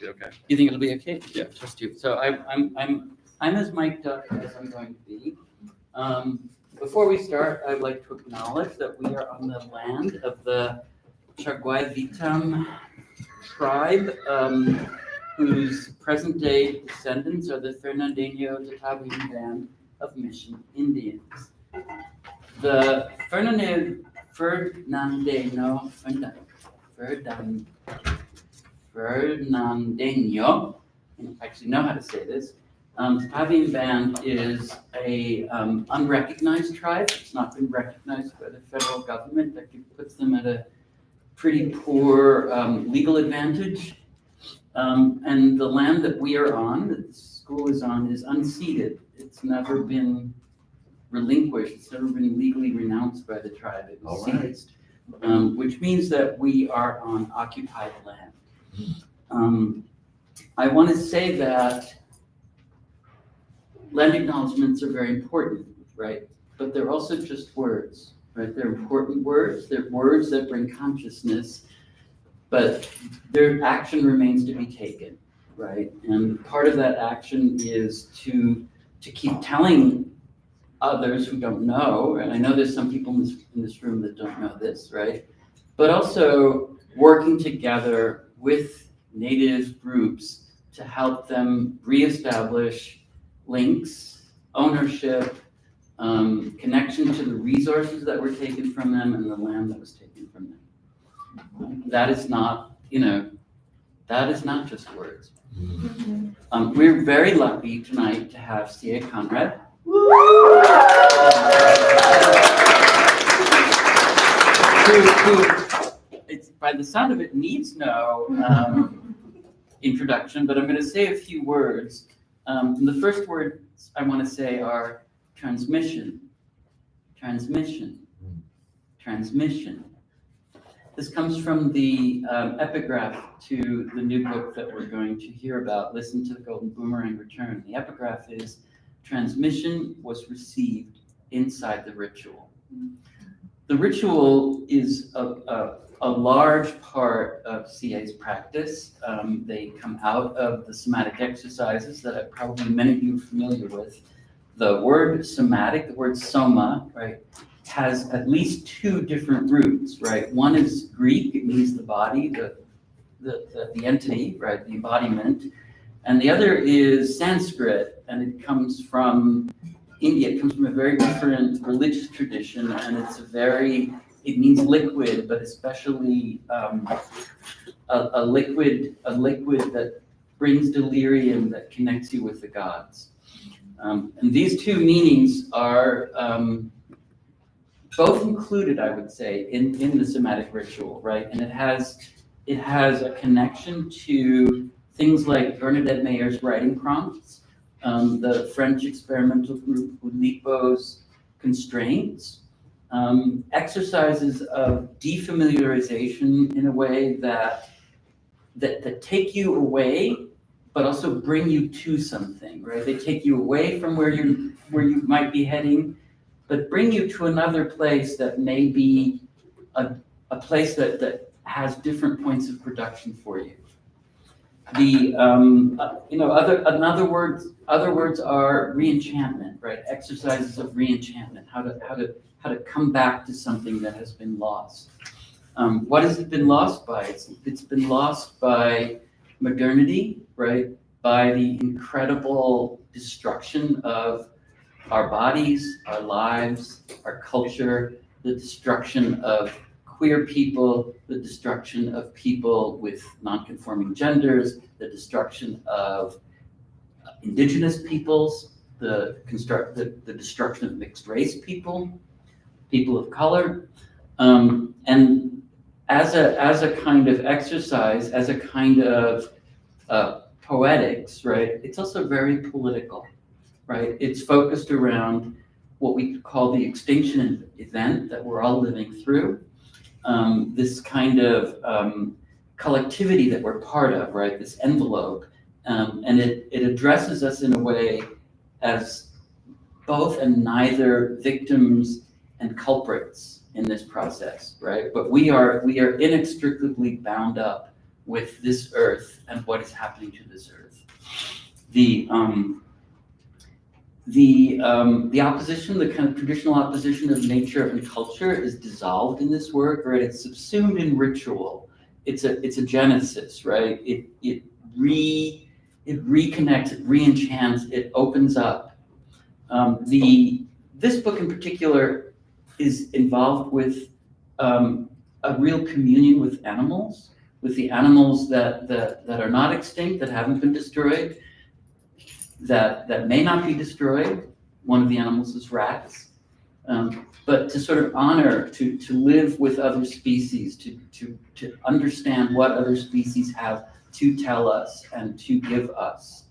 Okay. You think it'll be okay? Yeah. Trust you. So I'm as mic'd up as I'm going to be. Before we start, I'd like to acknowledge that we are on the land of the Chaguay-Vitam tribe, whose present-day descendants are the Fernandino Tatavian band of Mission Indians. The Fernandino, I actually know how to say this. Tatavian band is a unrecognized tribe. It's not been recognized by the federal government. That puts them at a pretty poor legal advantage. And the land that we are on, that the school is on, is unceded. It's never been relinquished. It's never been legally renounced by the tribe. It was seized, which means that we are on occupied land. I want to say that land acknowledgements are very important, right? But they're also just words, right? They're important words. They're words that bring consciousness, but their action remains to be taken, right? And part of that action is to keep telling others who don't know, and I know there's some people in this room that don't know this, right? But also working together with Native groups to help them reestablish links, ownership, connection to the resources that were taken from them and the land that was taken from them. That is not just words. We're very lucky tonight to have C.A. Conrad. Who, it's, by the sound of it, needs no introduction, but I'm going to say a few words. The first words I want to say are transmission, transmission, transmission. This comes from the epigraph to the new book that we're going to hear about, Listen to the Golden Boomerang Return. The epigraph is, transmission was received inside the ritual. The ritual is a large part of CA's practice. They come out of the somatic exercises that probably many of you are familiar with. The word somatic, the word soma, right, has at least two different roots, right? One is Greek, it means the body, the entity, right, the embodiment. And the other is Sanskrit, and it comes from India. It comes from a very different religious tradition, and it means liquid, but especially a liquid that brings delirium, that connects you with the gods. And these two meanings are both included, I would say, in the somatic ritual, right? And it has a connection to things like Bernadette Mayer's writing prompts, the French experimental group Oulipo's constraints, exercises of defamiliarization in a way that take you away, but also bring you to something, right? They take you away from where you might be heading, but bring you to another place that may be a place that has different points of production for you. Other words are re-enchantment, right? Exercises of re-enchantment, how to come back to something that has been lost. What has it been lost by? It's been lost by modernity, right? By the incredible destruction of our bodies, our lives, our culture, the destruction of queer people, the destruction of people with non-conforming genders, the destruction of indigenous peoples, the destruction of mixed race people of color, and as a kind of exercise, as a kind of poetics, right? It's also very political, right? It's focused around what we call the extinction event that we're all living through. This kind of collectivity that we're part of, right? This envelope, and it addresses us in a way as both and neither victims and culprits in this process, right? But we are inextricably bound up with this earth and what is happening to this earth. The opposition, the kind of traditional opposition of nature and culture, is dissolved in this work, right? It's subsumed in ritual. It's a genesis, right? It reconnects, it re-enchants, it opens up. This book in particular is involved with a real communion with animals, with the animals that are not extinct, that haven't been destroyed, that may not be destroyed. One of the animals is rats. But to sort of honor, to live with other species, to understand what other species have to tell us and to give us.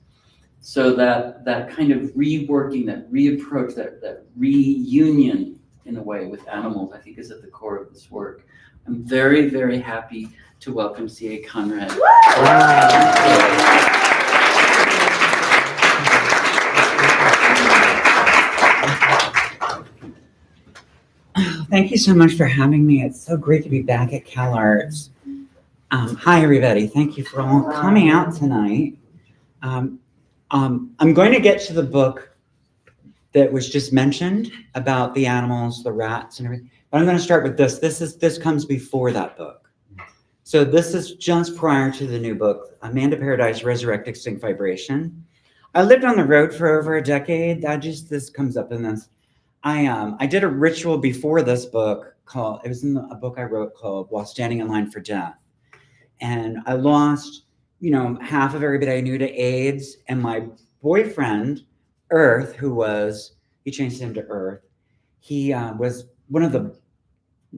So that kind of reworking, that reapproach, that reunion in a way with animals, I think is at the core of this work. I'm very, very happy to welcome C.A. Conrad. Thank you so much for having me. It's so great to be back at CalArts. Hi, everybody. Thank you for all coming out tonight. I'm going to get to the book that was just mentioned about the animals, the rats, and everything. But I'm going to start with this. This comes before that book. So this is just prior to the new book, Amanda Paradise, Resurrect Extinct Vibration. I lived on the road for over a decade. This comes up in this. I did a ritual before this book it was in a book I wrote called While Standing in Line for Death. And I lost, half of everybody I knew to AIDS, and my boyfriend, Earth, he changed his name to Earth. He was one of the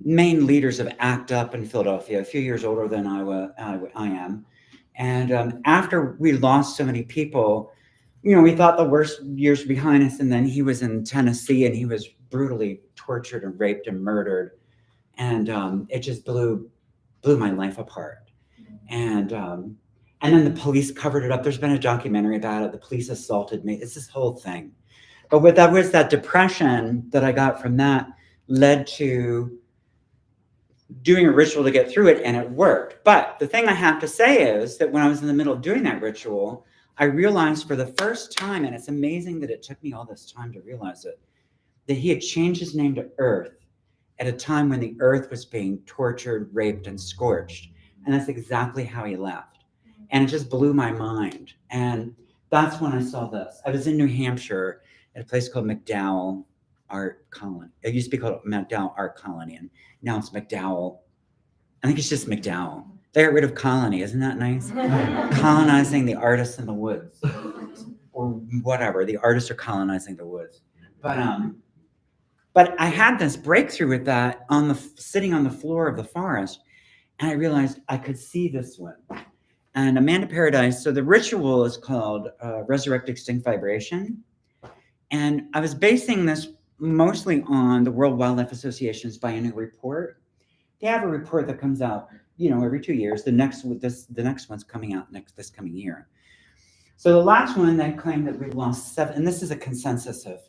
main leaders of ACT UP in Philadelphia, a few years older than I am. And after we lost so many people, we thought the worst years were behind us, and then he was in Tennessee, and he was brutally tortured and raped and murdered, and it just blew my life apart. And then the police covered it up. There's been a documentary about it. The police assaulted me. It's this whole thing. But what that was, that depression that I got from that led to doing a ritual to get through it, and it worked. But the thing I have to say is that when I was in the middle of doing that ritual, I realized for the first time, and it's amazing that it took me all this time to realize it, that he had changed his name to Earth at a time when the earth was being tortured, raped, and scorched. And that's exactly how he left. And it just blew my mind. And that's when I saw this. I was in New Hampshire at a place called McDowell Art Colony. It used to be called McDowell Art Colony, and now it's McDowell. I think it's just McDowell. They got rid of colony. Isn't that nice? Colonizing the artists in the woods, or whatever. The artists are colonizing the woods. But I had this breakthrough with that sitting on the floor of the forest, and I realized I could see this one. And Amanda Paradise. So the ritual is called Resurrect Extinct Vibration, and I was basing this mostly on the World Wildlife Association's biennial report. They have a report that comes out every 2 years. The next one's coming out this coming year. So the last one, they claimed that we've lost 7, and this is a consensus of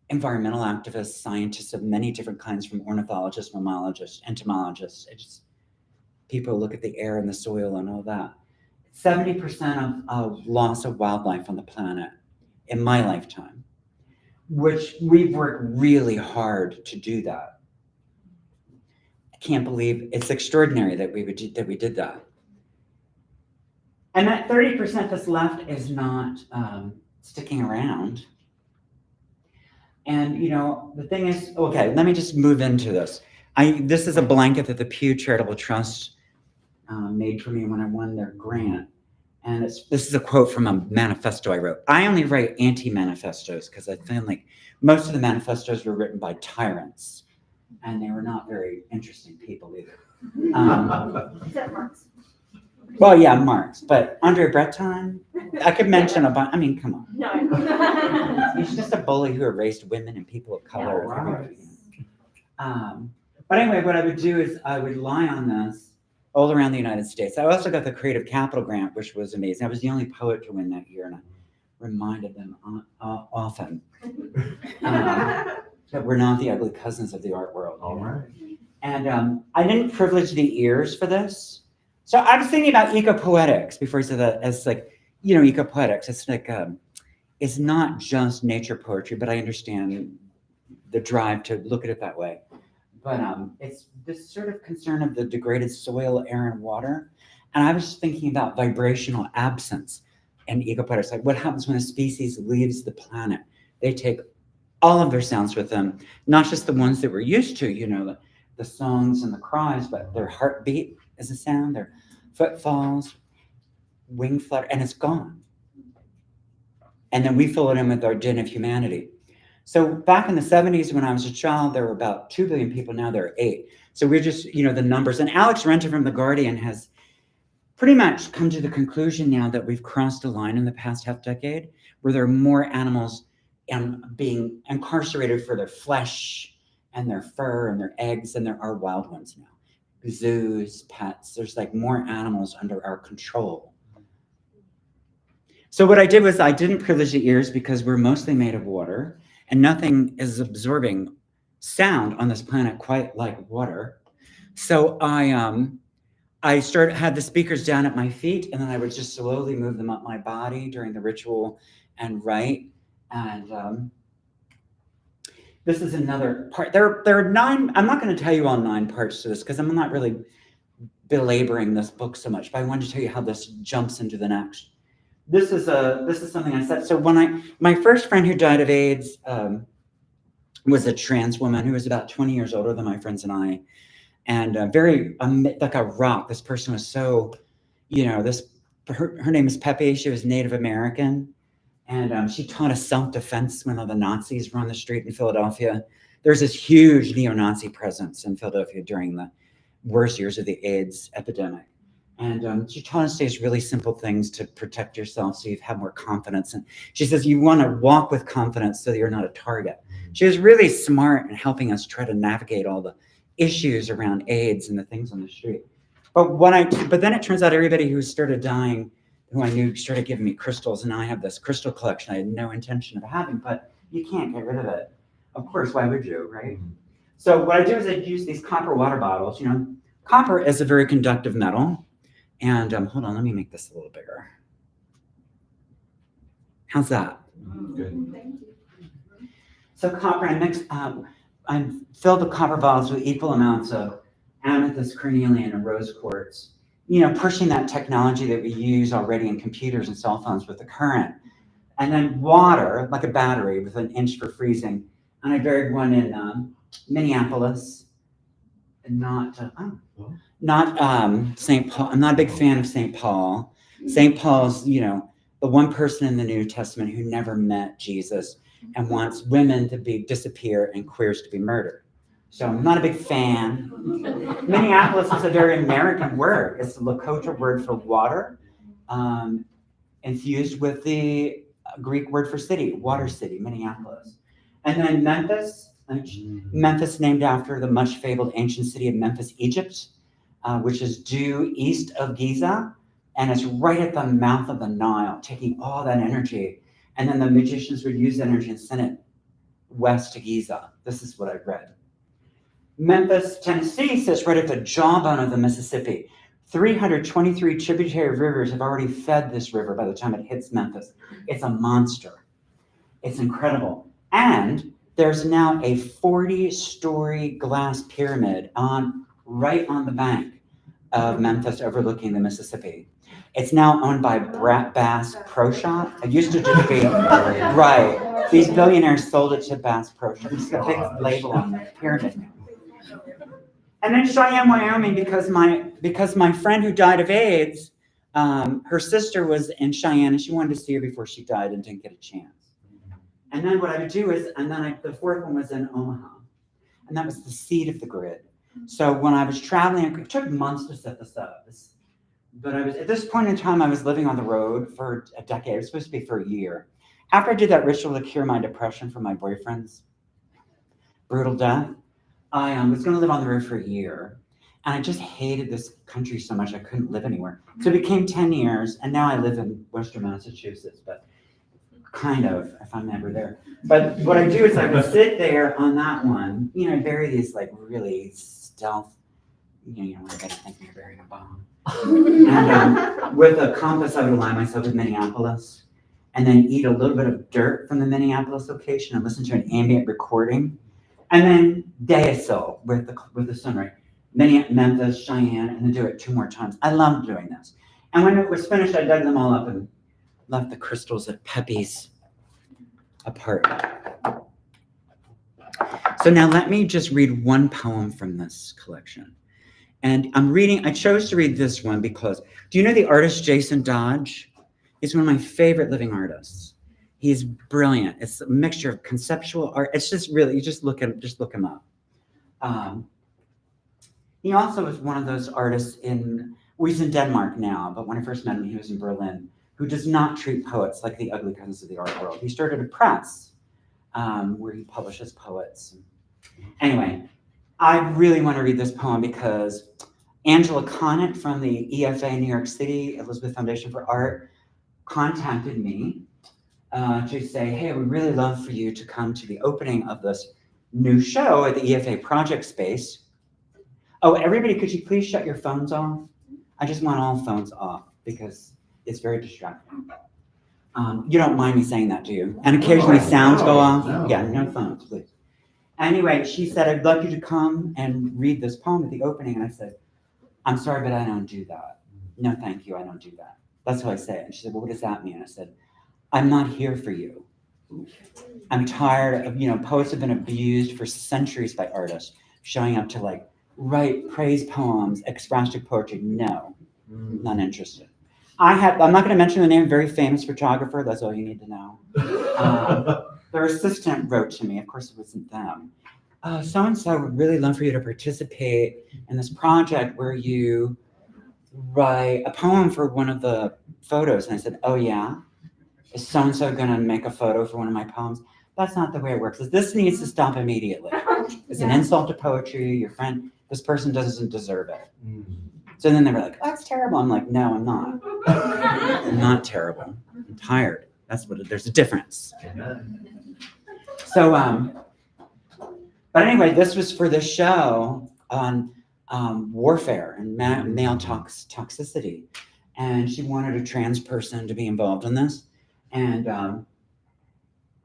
environmental activists, scientists of many different kinds, from ornithologists, mammalogists, entomologists, people who look at the air and the soil and all that. 70% of loss of wildlife on the planet in my lifetime, which we've worked really hard to do that. I can't believe it's extraordinary that we did that. And that 30% that's left is not sticking around. And the thing is, okay, let me just move into this. This is a blanket that the Pew Charitable Trust made for me when I won their grant. And this is a quote from a manifesto I wrote. I only write anti-manifestos because I feel like most of the manifestos were written by tyrants, and they were not very interesting people either. Except Marx. Well, yeah, Marx, but Andre Breton, I could mention a bunch. I mean, come on. No. He's just a bully who erased women and people of color. Right. But anyway, what I would do is I would lie on this all around the United States. I also got the Creative Capital Grant, which was amazing. I was the only poet to win that year, and I reminded them often that we're not the ugly cousins of the art world. All right. And I didn't privilege the ears for this. So I was thinking about ecopoetics before I said that as like, ecopoetics. It's like, it's not just nature poetry, but I understand the drive to look at it that way. But it's this sort of concern of the degraded soil, air, and water. And I was thinking about vibrational absence and ecopoetics. Like what happens when a species leaves the planet? They take all of their sounds with them, not just the ones that we're used to, the songs and the cries, but their heartbeat is a sound, their footfalls, wing flutter, and it's gone. And then we fill it in with our din of humanity. So back in the 70s, when I was a child, there were about 2 billion people. Now there are 8. So we're just, the numbers. And Alex Renter from The Guardian has pretty much come to the conclusion now that we've crossed a line in the past half decade where there are more animals being incarcerated for their flesh and their fur and their eggs than there are wild ones now. Zoos, pets, there's like more animals under our control. So what I did was I didn't privilege the ears because we're mostly made of water and nothing is absorbing sound on this planet quite like water. So I had the speakers down at my feet, and then I would just slowly move them up my body during the ritual and write. And this is another part. There are 9. I'm not going to tell you all 9 parts to this because I'm not really belaboring this book so much, but I wanted to tell you how this jumps into the next. This is something I said. So my first friend who died of AIDS was a trans woman who was about 20 years older than my friends and I. And very like a rock. This person was so, her name is Pepe. She was Native American, and she taught us self-defense when all the Nazis were on the street in Philadelphia. There's this huge neo-Nazi presence in Philadelphia during the worst years of the AIDS epidemic, and she taught us these really simple things to protect yourself so you have more confidence. And she says you want to walk with confidence so that you're not a target. She was really smart in helping us try to navigate all the issues around AIDS and the things on the street. But then it turns out everybody who started dying, who I knew, started giving me crystals, and now I have this crystal collection I had no intention of having, but you can't get rid of it. Of course, why would you, right? So what I do is I use these copper water bottles. Copper is a very conductive metal. And hold on, let me make this a little bigger. How's that? Good. So copper, I filled the copper bottles with equal amounts of amethyst, carnelian, and rose quartz, pushing that technology that we use already in computers and cell phones with the current. And then water, like a battery with an inch for freezing. And I buried one in Minneapolis, and not St. Paul. I'm not a big fan of St. Paul. St. Paul's, the one person in the New Testament who never met Jesus and wants women to disappear and queers to be murdered. So I'm not a big fan. Minneapolis is a very American word. It's the Lakota word for water, infused with the Greek word for city, water city, Minneapolis. And then Memphis named after the much fabled ancient city of Memphis, Egypt, which is due east of Giza, and it's right at the mouth of the Nile, taking all that energy. And then the magicians would use that energy and send it west to Giza. This is what I've read. Memphis, Tennessee sits right at the jawbone of the Mississippi. 323 tributary rivers have already fed this river by the time it hits Memphis. It's a monster. It's incredible. And there's now a 40-story glass pyramid right on the bank of Memphis overlooking the Mississippi. It's now owned by Bass Pro Shop. It used to just be, right. These billionaires sold it to Bass Pro Shop. It's got a big label on the pyramid. And then Cheyenne, Wyoming, because my friend who died of AIDS, her sister was in Cheyenne and she wanted to see her before she died and didn't get a chance. And then what I would do is, the fourth one was in Omaha. And that was the seat of the grid. So when I was traveling, it took months to set this up. But at this point in time, I was living on the road for a decade. It was supposed to be for a year. After I did that ritual to cure my depression from my boyfriend's brutal death, I was going to live on the road for a year. And I just hated this country so much I couldn't live anywhere. So it became 10 years, and now I live in Western Massachusetts, but kind of, if I'm ever there. But what I do is I would sit there on that one, bury these like really stealth, everybody thinking you're burying a bomb. And with a compass, I would align myself with Minneapolis and then eat a little bit of dirt from the Minneapolis location and listen to an ambient recording. And then Deasil with the sunrise. Memphis, Cheyenne, and then do it 2 more times. I loved doing this. And when it was finished, I dug them all up and left the crystals at Pepe's apartment. So now let me just read one poem from this collection. And I chose to read this one because, do you know the artist Jason Dodge? He's one of my favorite living artists. He's brilliant. It's a mixture of conceptual art. It's just really, you just look him up. He also is one of those artists he's in Denmark now, but when I first met him, he was in Berlin, who does not treat poets like the ugly cousins of the art world. He started a press where he publishes poets. Anyway, I really want to read this poem because Angela Conant from the EFA New York City, Elizabeth Foundation for Art, contacted me to say, hey, we'd really love for you to come to the opening of this new show at the EFA project space. Oh, everybody, could you please shut your phones off? I just want all phones off because it's very distracting. You don't mind me saying that, do you? And occasionally sounds go off? No. Yeah, no phones, please. Anyway, she said, I'd love you to come and read this poem at the opening. And I said, I'm sorry, but I don't do that. No, thank you, I don't do that. That's how I say it. And she said, well, what does that mean? I said, I'm not here for you. I'm tired of, poets have been abused for centuries by artists, showing up to write praise poems, expressive poetry. No, not interested. I'm not going to mention the name of a very famous photographer. That's all you need to know. Their assistant wrote to me. Of course, it wasn't them. So-and-so would really love for you to participate in this project where you write a poem for one of the photos. And I said, oh, yeah? Is so-and-so going to make a photo for one of my poems? That's not the way it works. This needs to stop immediately. It's an insult to poetry. Your friend, this person doesn't deserve it. So then they were like, oh, that's terrible. I'm like, no, I'm not. I'm not terrible. I'm tired. There's a difference. So, but anyway, this was for the show on warfare and male toxicity. And she wanted a trans person to be involved in this. And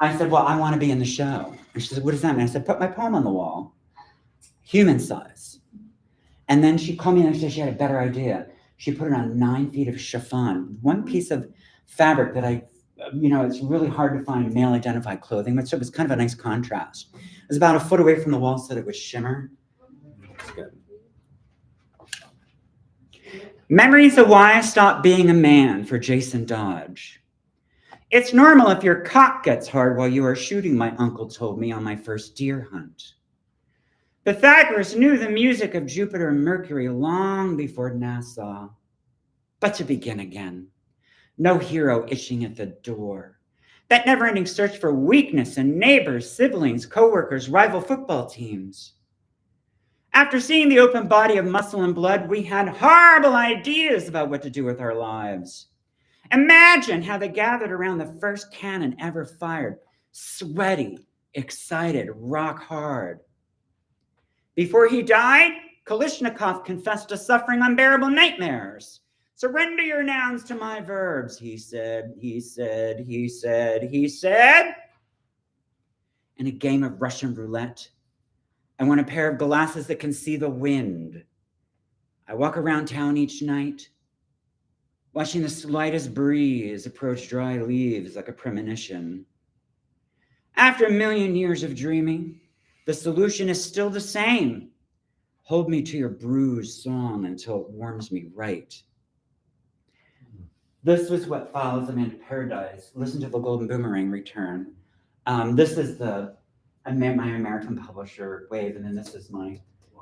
I said, well, I want to be in the show. And she said, what does that mean? I said, put my poem on the wall, human size. And then she called me and said she had a better idea. She put it on 9 feet of chiffon, one piece of fabric that it's really hard to find male identified clothing, but so it was kind of a nice contrast. It was about a foot away from the wall so that it would shimmer. It's good. Memories of Why I Stopped Being a Man for Jason Dodge. It's normal if your cock gets hard while you are shooting, my uncle told me on my first deer hunt. Pythagoras knew the music of Jupiter and Mercury long before NASA. But to begin again, no hero itching at the door. That never-ending search for weakness in neighbors, siblings, coworkers, rival football teams. After seeing the open body of muscle and blood, we had horrible ideas about what to do with our lives. Imagine how they gathered around the first cannon ever fired, sweaty, excited, rock hard. Before he died, Kalishnikov confessed to suffering unbearable nightmares. Surrender your nouns to my verbs, he said. In a game of Russian roulette, I want a pair of glasses that can see the wind. I walk around town each night, watching the slightest breeze approach dry leaves like a premonition. After 1,000,000 years of dreaming, the solution is still the same. Hold me to your bruised song until it warms me right. This was what follows them into paradise. Listen to the Golden Boomerang return. This is my American publisher, Wave, and then this is my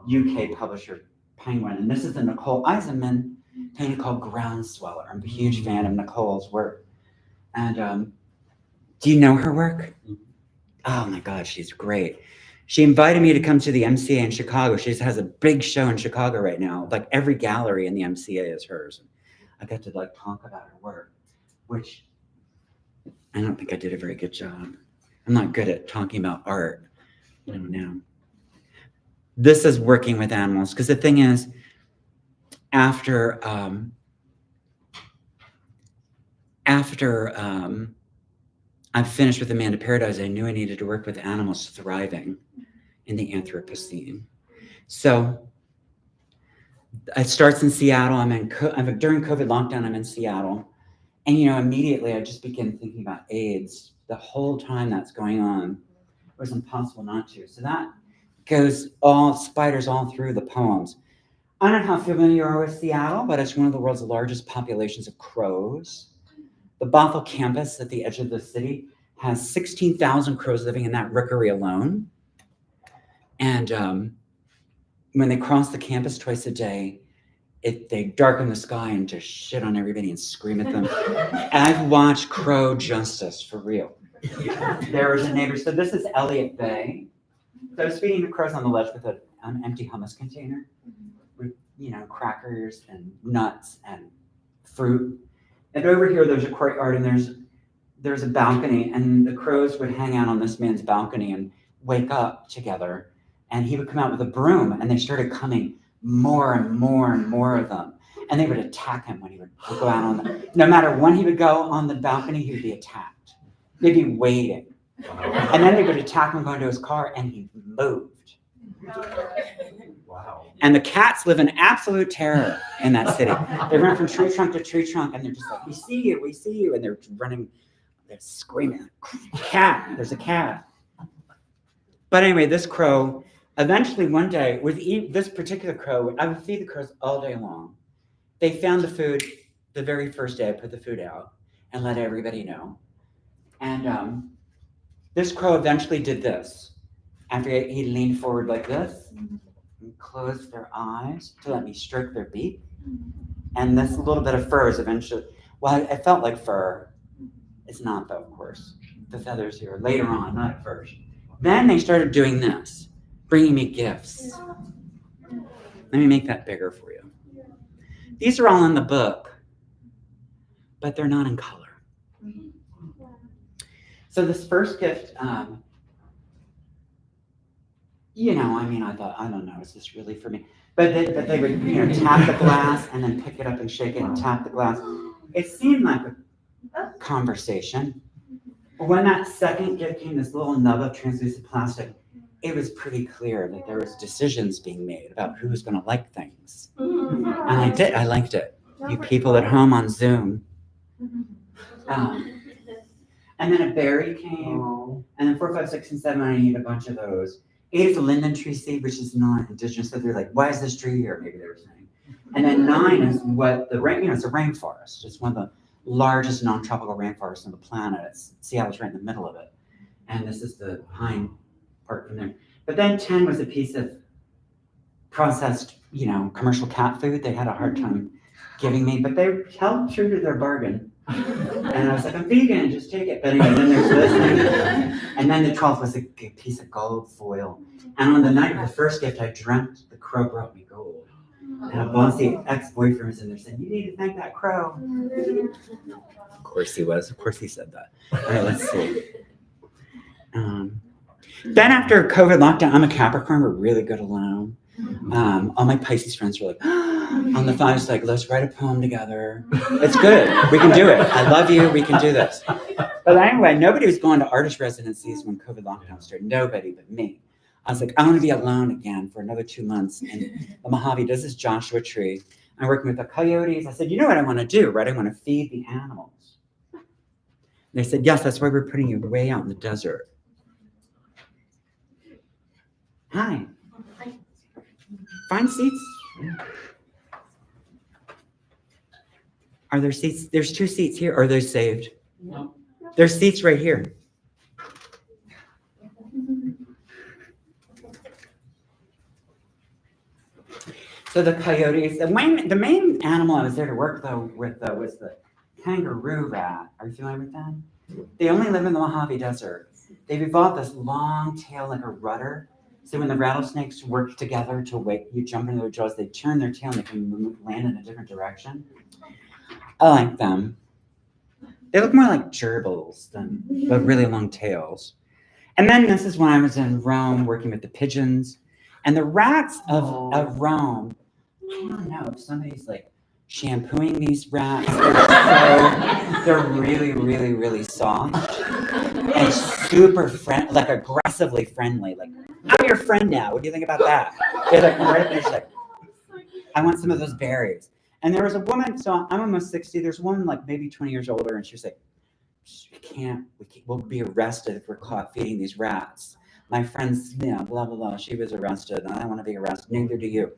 UK publisher, Penguin. And this is the Nicole Eisenman painting called Groundsweller. I'm a huge fan of Nicole's work. And do you know her work? Oh my God, she's great. She invited me to come to the MCA in Chicago. She has a big show in Chicago right now. Like every gallery in the MCA is hers. I got to talk about her work, which I don't think I did a very good job. I'm not good at talking about art. I don't know. This is working with animals because the thing is, after I finished with Amanda Paradise, I knew I needed to work with animals thriving in the Anthropocene. So it starts in Seattle. During COVID lockdown, I'm in Seattle. And, immediately I just begin thinking about AIDS. The whole time that's going on, it was impossible not to. So that spiders all through the poems. I don't know how familiar you are with Seattle, but it's one of the world's largest populations of crows. The Bothell campus at the edge of the city has 16,000 crows living in that rookery alone. And when they cross the campus twice a day, they darken the sky and just shit on everybody and scream at them. I've watched crow justice for real. There was a neighbor. So this is Elliott Bay. So I was feeding the crows on the ledge with an empty hummus container with, crackers and nuts and fruit. And over here, there's a courtyard and there's a balcony, and the crows would hang out on this man's balcony and wake up together. And he would come out with a broom, and they started coming more and more and more of them. And they would attack him when he would go out no matter when he would go on the balcony, he would be attacked. They'd be waiting. And then they would attack him going to his car, and he moved. Wow. And the cats live in absolute terror in that city. They run from tree trunk to tree trunk, and they're just like, we see you. And they're running, they're screaming, cat, there's a cat. But anyway, this crow, eventually one day, this particular crow, I would feed the crows all day long. They found the food the very first day I put the food out and let everybody know. And this crow eventually did this. After he leaned forward like this and closed their eyes to let me stroke their beak. And this little bit of fur is eventually, well, it felt like fur. It's not though, of course. The feathers here, later on, not at first. Then they started doing this, bringing me gifts. Let me make that bigger for you. These are all in the book, but they're not in color. So this first gift, I thought, I don't know, is this really for me? But they would, tap the glass and then pick it up and shake it and tap the glass. It seemed like a conversation. When that second gift came, this little nub of translucent plastic, it was pretty clear that there was decisions being made about who was going to like things. And I liked it. You people at home on Zoom. And then a berry came, and then 4, 5, 6, and 7, I need a bunch of those. 8 is a linden tree seed, which is not indigenous. So they're like, why is this tree here? Maybe they were saying. And then 9 is what it's a rainforest. It's one of the largest non-tropical rainforests on the planet. Seattle's right in the middle of it. And this is the pine part from there. But then 10 was a piece of processed, commercial cat food. They had a hard time giving me, but they held true to their bargain. And I was like, I'm vegan, just take it. But anyway, then there's this thing. And then the 12th was a piece of gold foil. And on the night of the first gift, I dreamt the crow brought me gold. And a bossy ex-boyfriend was in there saying, you need to thank that crow. Of course he was. Of course he said that. All right, let's see. Then after COVID lockdown, I'm a Capricorn. We're really good alone. All my Pisces friends were like, on the phone, it's like, let's write a poem together. It's good. We can do it. I love you. We can do this. But anyway, nobody was going to artist residencies when COVID lockdown started. Nobody but me. I was like, I want to be alone again for another 2 months. And the Mojave does this Joshua tree. I'm working with the coyotes. I said, you know what I want to do, right? I want to feed the animals. They said, yes, that's why we're putting you way out in the desert. Hi. Find seats. Are there seats? There's 2 seats here. Are they saved? No. There's seats right here. So the coyotes, the main animal I was there to work with was the kangaroo rat. Are you familiar with that? They only live in the Mojave Desert. They've evolved this long tail like a rudder. So when the rattlesnakes work together you jump into their jaws, they turn their tail and they can land in a different direction. I like them. They look more like gerbils than but really long tails. And then this is when I was in Rome working with the pigeons. And the rats of Rome I don't know if somebody's like shampooing these rats. They're really, really, really soft and super like aggressively friendly. Like, I'm your friend now. What do you think about that? They're like right up there, she's like, I want some of those berries. And there was a woman, so I'm almost 60. There's one like maybe 20 years older, and she was like, we'll be arrested if we're caught feeding these rats. My friend's, blah, blah, blah. She was arrested, and I don't want to be arrested. Neither do you.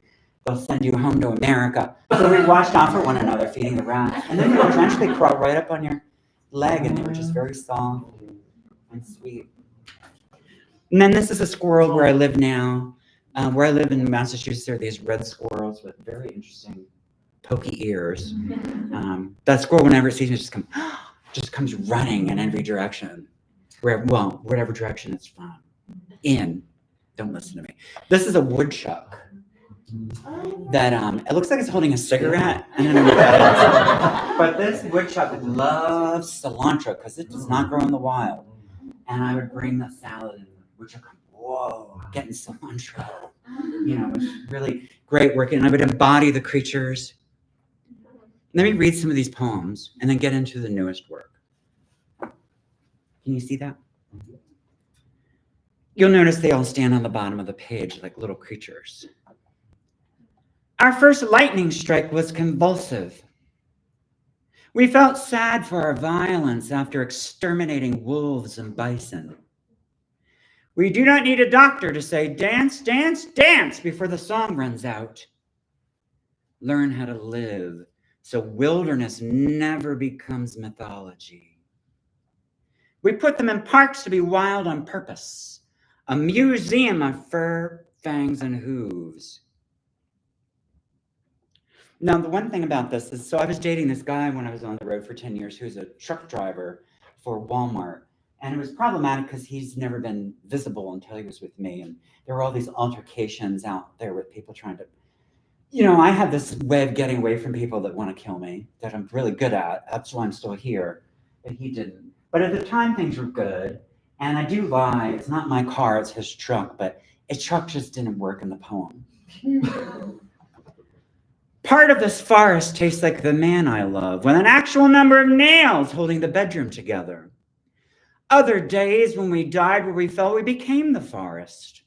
They'll send you home to America. So we watched out for one another feeding the rats. And then they would eventually crawl right up on your leg, and they were just very soft and sweet. And then this is a squirrel where I live now. Where I live in Massachusetts, there are these red squirrels with very interesting pokey ears. That squirrel, whenever it sees me, just comes running in every direction. Whatever direction it's from. Don't listen to me. This is a woodchuck that it looks like it's holding a cigarette. I don't know what that is. But this woodchuck loves cilantro because it does not grow in the wild. And I would bring the salad and the woodchuck come, whoa, getting cilantro. It was really great work. And I would embody the creatures. Let me read some of these poems and then get into the newest work. Can you see that? You'll notice they all stand on the bottom of the page like little creatures. Our first lightning strike was convulsive. We felt sad for our violence after exterminating wolves and bison. We do not need a doctor to say, dance, dance, dance before the song runs out. Learn how to live so wilderness never becomes mythology. We put them in parks to be wild on purpose, a museum of fur, fangs, and hooves. Now, the one thing about this is, so I was dating this guy when I was on the road for 10 years who was a truck driver for Walmart. And it was problematic because he's never been visible until he was with me. And there were all these altercations out there with people trying to, I have this way of getting away from people that want to kill me that I'm really good at. That's why I'm still here. But he didn't. But at the time, things were good. And I do lie. It's not my car, it's his truck. But his truck just didn't work in the poem. Part of this forest tastes like the man I love, with an actual number of nails holding the bedroom together. Other days when we died where we felt we became the forest.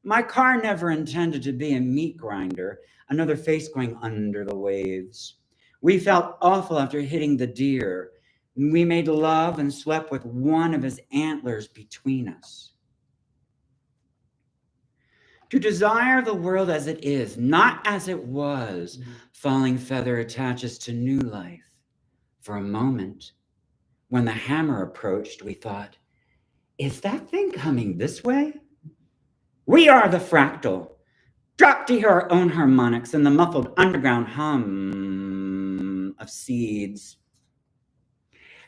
My car never intended to be a meat grinder, another face going under the waves. We felt awful after hitting the deer. We made love and slept with one of his antlers between us. To desire the world as it is, not as it was, falling feather attaches to new life. For a moment, when the hammer approached, we thought, is that thing coming this way? We are the fractal. Drop to hear our own harmonics and the muffled underground hum of seeds.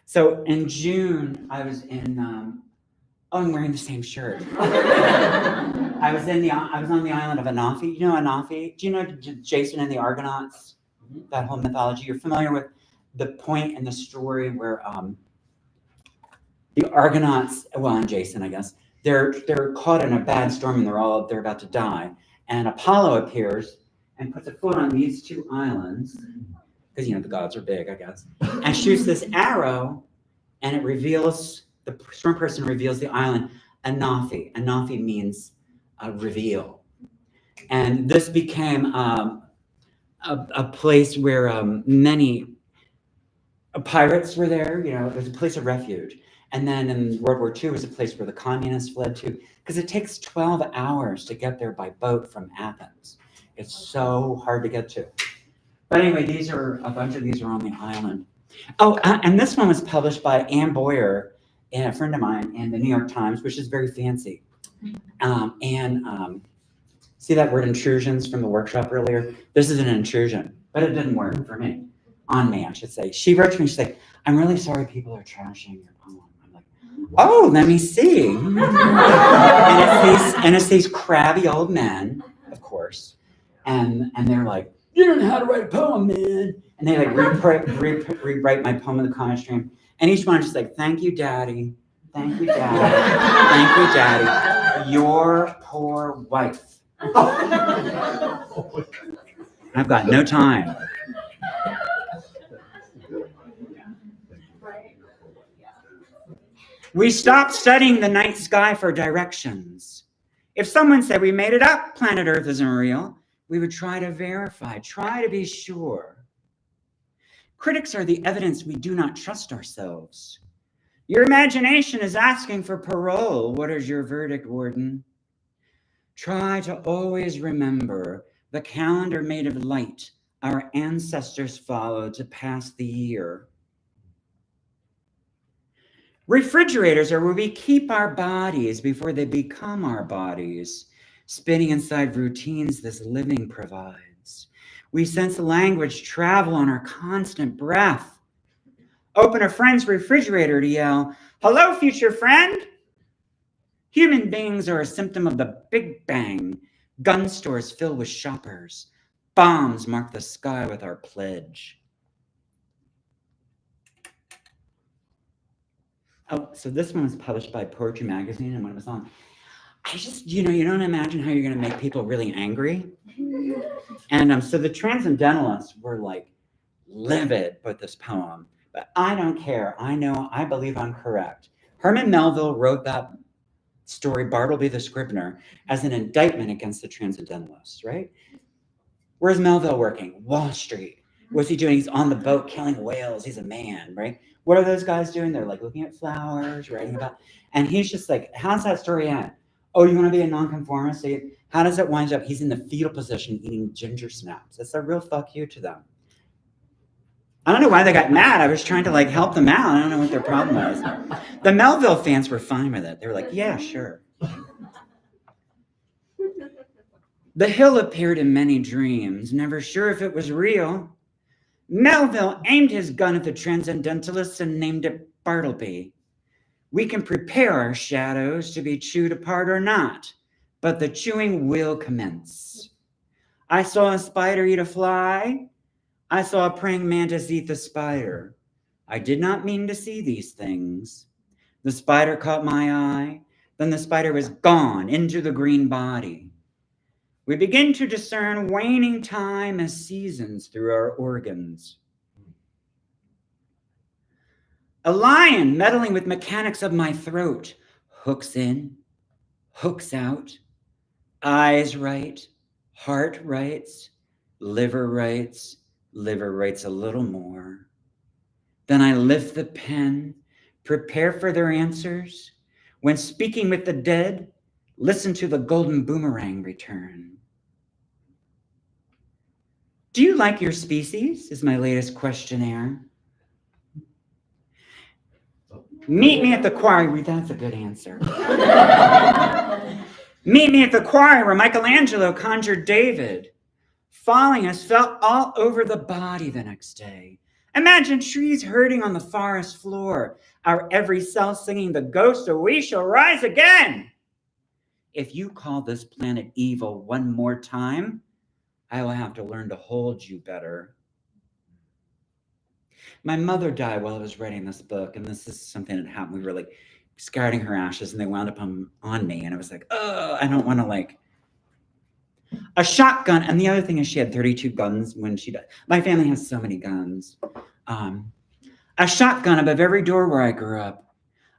So in June, I was in, I'm wearing the same shirt. I was on the island of Anafi. You know Anafi? Do you know Jason and the Argonauts? That whole mythology. You're familiar with the point in the story where the Argonauts, and Jason, I guess, they're caught in a bad storm and they're about to die. And Apollo appears and puts a foot on these two islands, because the gods are big, I guess, and shoots this arrow, and it reveals, the storm person reveals the island Anafi. Anafi means reveal. And this became a place where many pirates were there. It was a place of refuge. And then in World War II, it was a place where the communists fled to, because it takes 12 hours to get there by boat from Athens. It's so hard to get to. But anyway, a bunch of these are on the island. Oh, and this one was published by Ann Boyer, a friend of mine, in the New York Times, which is very fancy. See that word intrusions from the workshop earlier? This is an intrusion, but it didn't work for me. On me, I should say. She wrote to me, she's like, I'm really sorry people are trashing your poem. I'm like, oh, let me see. and it's these crabby old men, of course. And they're like, you don't know how to write a poem, man. And they like rewrite my poem in the comment stream. And each one is just like, thank you, Daddy. Thank you, Daddy. Thank you, Daddy. Your poor wife. I've got no time. We stopped studying the night sky for directions. If someone said we made it up, planet Earth isn't real, we would try to verify, try to be sure. Critics are the evidence we do not trust ourselves. Your imagination is asking for parole. What is your verdict, Warden? Try to always remember the calendar made of light our ancestors followed to pass the year. Refrigerators are where we keep our bodies before they become our bodies, spinning inside routines this living provides. We sense language travel on our constant breath. Open a friend's refrigerator to yell, "Hello, future friend." Human beings are a symptom of the Big Bang. Gun stores fill with shoppers. Bombs mark the sky with our pledge. Oh, so this one was published by Poetry Magazine, and when it was on, I just, you don't imagine how you're going to make people really angry. And so the Transcendentalists were like livid with this poem, but I don't care. I believe I'm correct. Herman Melville wrote that story, Bartleby the Scrivener, as an indictment against the Transcendentalists, right? Where's Melville working? Wall Street. What's he doing? He's on the boat killing whales. He's a man, right? What are those guys doing? They're like looking at flowers, writing about, and he's just like, how's that story end? Oh, you want to be a nonconformist? So how does it wind up? He's in the fetal position eating ginger snaps. It's a real fuck you to them. I don't know why they got mad. I was trying to like help them out. I don't know what their problem was. The Melville fans were fine with it. They were like, yeah, sure. The hill appeared in many dreams, never sure if it was real. Melville aimed his gun at the Transcendentalists and named it Bartleby. We can prepare our shadows to be chewed apart or not, but the chewing will commence. I saw a spider eat a fly. I saw a praying mantis eat the spider. I did not mean to see these things. The spider caught my eye. Then the spider was gone into the green body. We begin to discern waning time as seasons through our organs. A lion meddling with mechanics of my throat, hooks in, hooks out, eyes right, heart writes, liver writes a little more. Then I lift the pen, prepare for their answers. When speaking with the dead, listen to the golden boomerang return. Do you like your species? Is my latest questionnaire. Meet me at the quarry. That's a good answer. Meet me at the quarry where Michelangelo conjured David. Falling us felt all over the body the next day. Imagine trees hurting on the forest floor, our every cell singing the ghost of we shall rise again. If you call this planet evil one more time, I will have to learn to hold you better. My mother died while I was writing this book, and this is something that happened. We were like scouring her ashes, and they wound up on me, and I was like, oh, I don't want to like a shotgun. And the other thing is she had 32 guns when she died. My family has so many guns. A shotgun above every door where I grew up.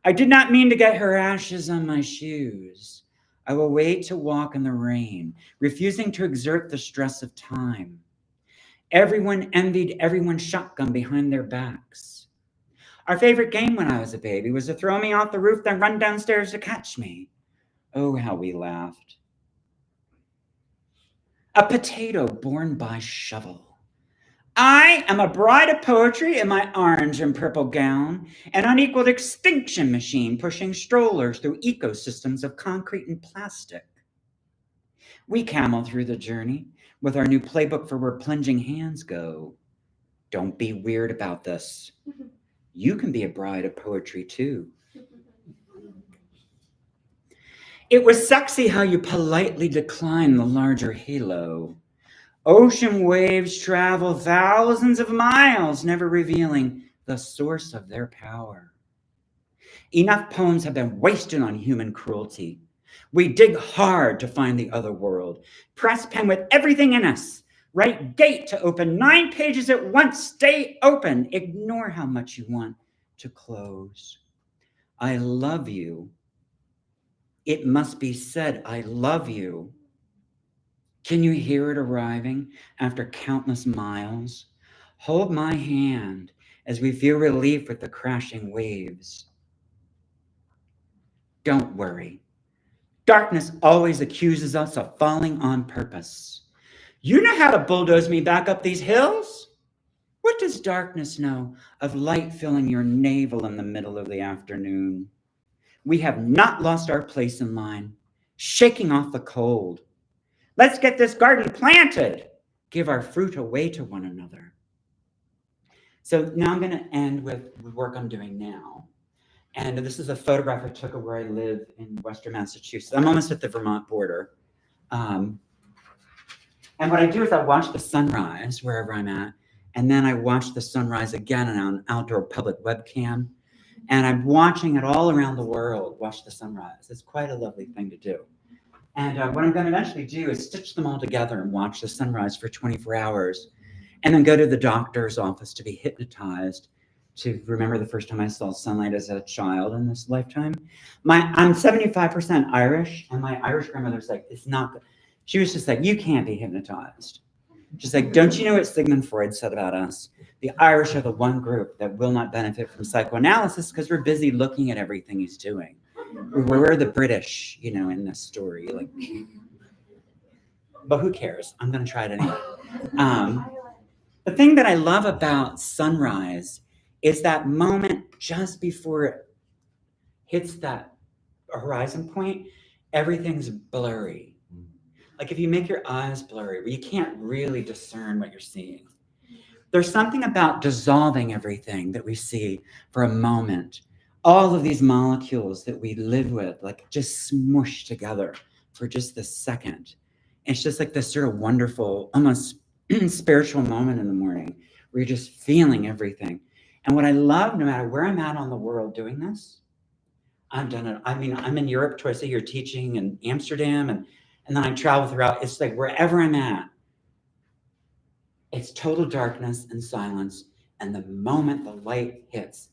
I did not mean to get her ashes on my shoes. I will wait to walk in the rain, refusing to exert the stress of time. Everyone envied everyone's shotgun behind their backs. Our favorite game when I was a baby was to throw me off the roof, then run downstairs to catch me. Oh, how we laughed. A potato born by shovel. I am a bride of poetry in my orange and purple gown, an unequaled extinction machine pushing strollers through ecosystems of concrete and plastic. We camel through the journey with our new playbook for where plunging hands go. Don't be weird about this. You can be a bride of poetry too. It was sexy how you politely declined the larger halo. Ocean waves travel thousands of miles, never revealing the source of their power. Enough poems have been wasted on human cruelty. We dig hard to find the other world, press pen with everything in us, Right gate to open, 9 pages at once, stay open. Ignore how much you want to close. I love you. It must be said, I love you. Can you hear it arriving after countless miles? Hold my hand as we feel relief with the crashing waves. Don't worry. Darkness always accuses us of falling on purpose. You know how to bulldoze me back up these hills? What does darkness know of light filling your navel in the middle of the afternoon? We have not lost our place in line, shaking off the cold. Let's get this garden planted. Give our fruit away to one another. So now I'm going to end with the work I'm doing now. And this is a photograph I took of where I live in Western Massachusetts. I'm almost at the Vermont border. And what I do is I watch the sunrise wherever I'm at. And then I watch the sunrise again on an outdoor public webcam. And I'm watching it all around the world, watch the sunrise. It's quite a lovely thing to do. And what I'm going to eventually do is stitch them all together and watch the sunrise for 24 hours. And then go to the doctor's office to be hypnotized to remember the first time I saw sunlight as a child in this lifetime. I'm 75% Irish, and my Irish grandmother's like, it's not good. She was just like, you can't be hypnotized. She's like, don't you know what Sigmund Freud said about us? The Irish are the one group that will not benefit from psychoanalysis because we're busy looking at everything he's doing. We're the British, in this story. Like, but who cares? I'm going to try it anyway. The thing that I love about sunrise is that moment just before it hits that horizon point, everything's blurry. Like if you make your eyes blurry, you can't really discern what you're seeing. There's something about dissolving everything that we see for a moment. All of these molecules that we live with, like just smush together for just a second. It's just like this sort of wonderful, almost spiritual moment in the morning where you're just feeling everything. And what I love, no matter where I'm at on the world doing this, I've done it. I mean, I'm in Europe twice a year teaching in Amsterdam, and then I travel throughout. It's like wherever I'm at, it's total darkness and silence. And the moment the light hits,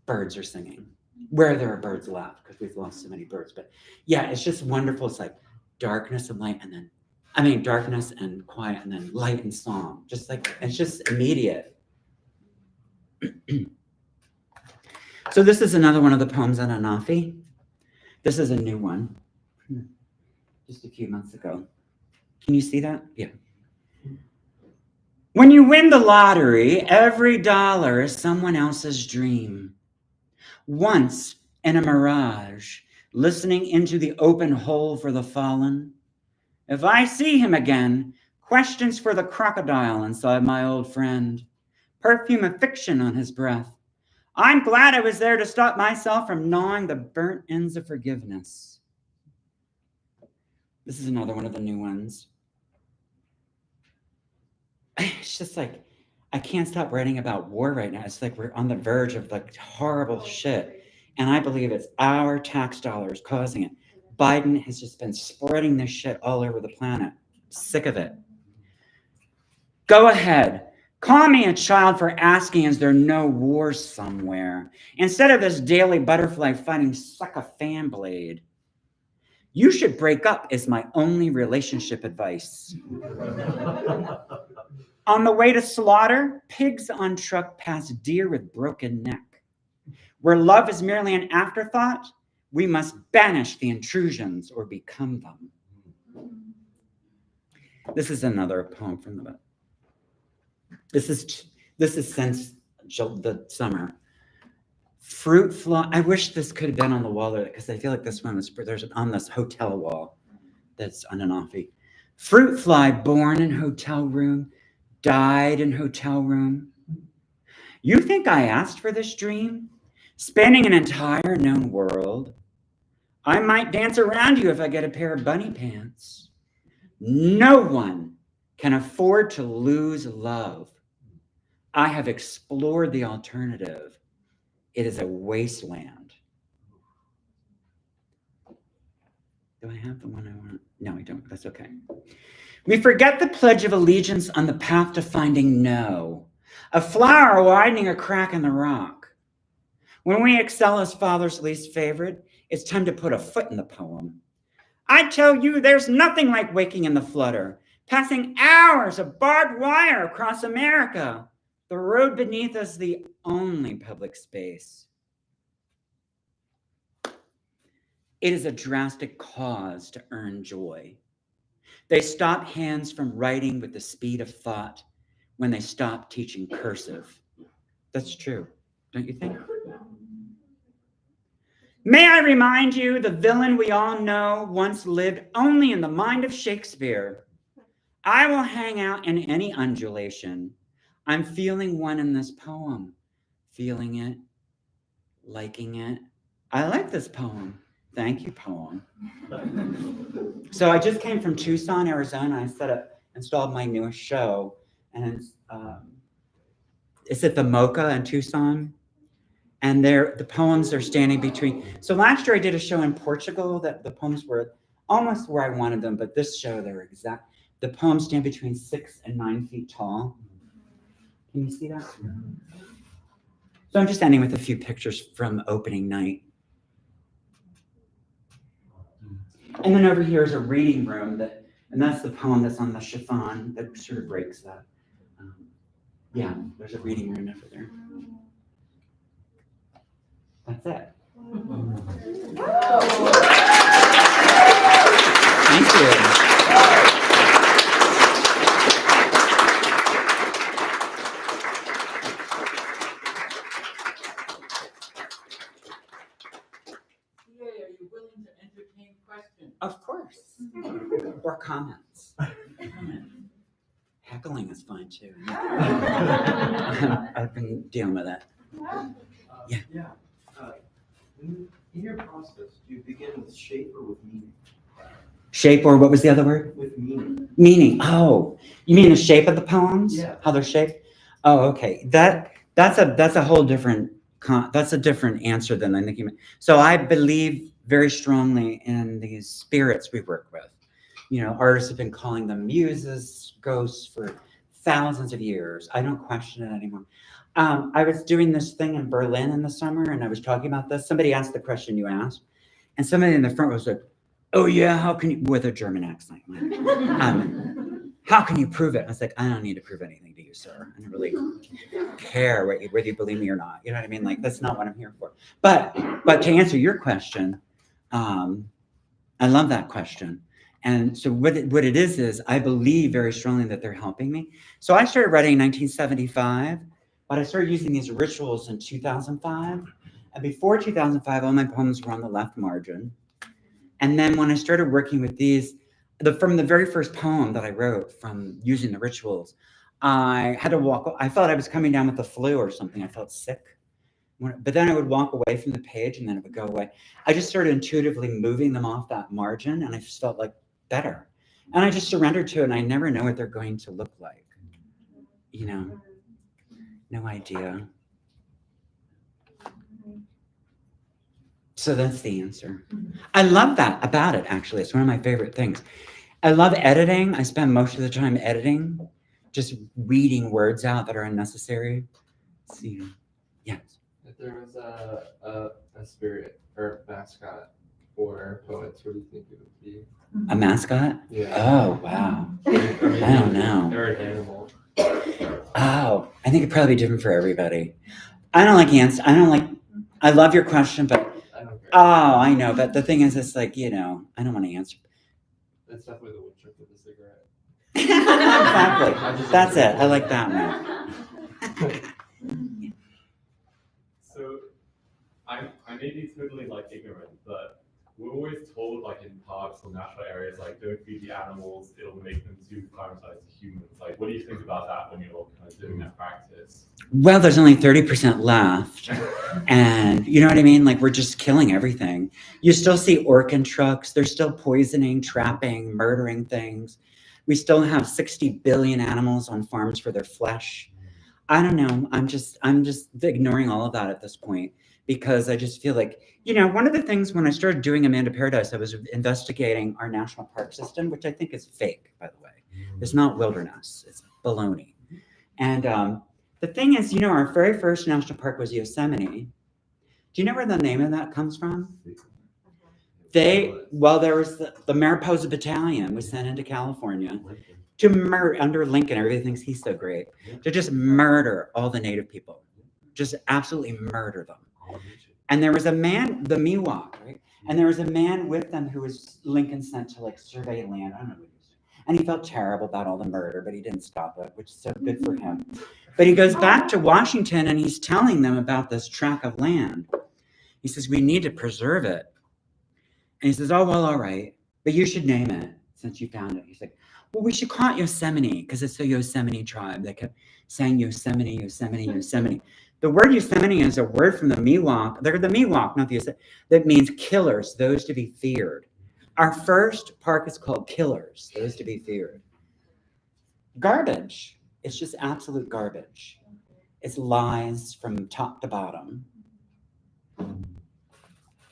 birds are singing. Where there are birds left, because we've lost so many birds. But yeah, it's just wonderful. It's like darkness and light, and then darkness and quiet, and then light and song. Just like, it's just immediate. So this is another one of the poems on Anafi. This is a new one, just a few months ago. Can you see that? Yeah. When you win the lottery, every dollar is someone else's dream. Once in a mirage, listening into the open hole for the fallen, if I see him again, questions for the crocodile inside my old friend, perfume of fiction on his breath. I'm glad I was there to stop myself from gnawing the burnt ends of forgiveness. This is another one of the new ones. It's just like, I can't stop writing about war right now. It's like we're on the verge of like horrible shit. And I believe it's our tax dollars causing it. Biden has just been spreading this shit all over the planet. Sick of it. Go ahead. Call me a child for asking, is there no war somewhere? Instead of this daily butterfly fighting, suck a fan blade. You should break up is my only relationship advice. On the way to slaughter, pigs on truck pass deer with broken neck. Where love is merely an afterthought, we must banish the intrusions or become them. This is another poem from the book. This is since the summer. Fruit fly. I wish this could have been on the wall there because I feel like this one was there's on this hotel wall that's on an offie. Fruit fly born in hotel room, died in hotel room. You think I asked for this dream? Spanning an entire known world. I might dance around you if I get a pair of bunny pants. No one can afford to lose love. I have explored the alternative. It is a wasteland. Do I have the one I want? No, I don't. That's okay. We forget the pledge of allegiance on the path to finding no, a flower widening a crack in the rock. When we excel as father's least favorite, it's time to put a foot in the poem. I tell you, there's nothing like waking in the flutter, passing hours of barbed wire across America. The road beneath us, the only public space. It is a drastic cause to earn joy. They stop hands from writing with the speed of thought when they stop teaching cursive. That's true, don't you think? May I remind you, the villain we all know once lived only in the mind of Shakespeare. I will hang out in any undulation. I'm feeling one in this poem, feeling it, liking it. I like this poem. Thank you, poem. So I just came from Tucson, Arizona. I installed my newest show, and it's at the Mocha in Tucson. And the poems are standing between. So last year I did a show in Portugal that the poems were almost where I wanted them, but this show the poems stand between 6 and 9 feet tall. Can you see that? So I'm just ending with a few pictures from opening night. And then over here is a reading room and that's the poem that's on the chiffon that sort of breaks that. Yeah, there's a reading room over there. That's it. Thank you. Yay, are you willing to entertain questions? Of course. Or comments. Heckling is fine too. I've been dealing with that. Yeah. In your process, do you begin with shape or with meaning? Shape, or what was the other word? With meaning. Meaning. Oh, you mean the shape of the poems? Yeah. How they're shaped? Oh, okay. That's a whole different that's a different answer than I think you meant. So I believe very strongly in these spirits we work with. You know, artists have been calling them muses, ghosts for thousands of years. I don't question it anymore. I was doing this thing in Berlin in the summer, and I was talking about this. Somebody asked the question you asked, and somebody in the front was like, "Oh yeah, how can you?" with a German accent. How can you prove it? I was like, I don't need to prove anything to you, sir. I don't really care whether you believe me or not. You know what I mean? Like, that's not what I'm here for. But to answer your question, I love that question. And so what it is I believe very strongly that they're helping me. So I started writing in 1975, but I started using these rituals in 2005. And before 2005, all my poems were on the left margin. And then when I started working with these, from the very first poem that I wrote from using the rituals, I had to walk. I felt I was coming down with the flu or something. I felt sick. But then I would walk away from the page and then it would go away. I just started intuitively moving them off that margin and I just felt like better. And I just surrendered to it and I never know what they're going to look like. You know, no idea. So that's the answer. I love that about it, actually. It's one of my favorite things. I love editing. I spend most of the time editing, just weeding words out that are unnecessary. See, yes. If there was a spirit or mascot for poets, what do you think it would be? A mascot? Yeah. Oh, wow. I don't know. Or an animal. Oh, I think it'd probably be different for everybody. I love your question, but I don't care. I know. But the thing is, it's like, I don't want to answer. It's definitely the woodchuck with the cigarette. Exactly. That's it. I like that one. So I may be totally ignorant, but we're always told in parks or natural areas don't feed the animals, it'll make them too climatized to humans. What do you think about that when you're kind of doing that practice? Well, there's only 30% left. And you know what I mean? We're just killing everything. You still see organ trucks. They're still poisoning, trapping, murdering things. We still have 60 billion animals on farms for their flesh. I don't know. I'm just ignoring all of that at this point because I just feel like, one of the things when I started doing Amanda Paradise, I was investigating our national park system, which I think is fake, by the way. It's not wilderness. It's baloney. And the thing is, our very first national park was Yosemite. Do you know where the name of that comes from? There was the Mariposa Battalion was sent into California to murder, under Lincoln, everybody thinks he's so great, to just murder all the native people. Just absolutely murder them. And there was a man, the Miwok, right? And there was a man with them who was Lincoln sent to survey land. I don't know what he was doing. And he felt terrible about all the murder, but he didn't stop it, which is so good for him. But he goes back to Washington and he's telling them about this tract of land. He says, we need to preserve it. And he says, oh, well, all right, but you should name it since you found it. He's like, well, we should call it Yosemite because it's the Yosemite tribe that kept saying Yosemite, Yosemite, Yosemite. The word Yosemite is a word from the Miwok. They're the Miwok, not the Yosemite. That means killers, those to be feared. Our first park is called Killers, those to be feared. Garbage. It's just absolute garbage. It's lies from top to bottom.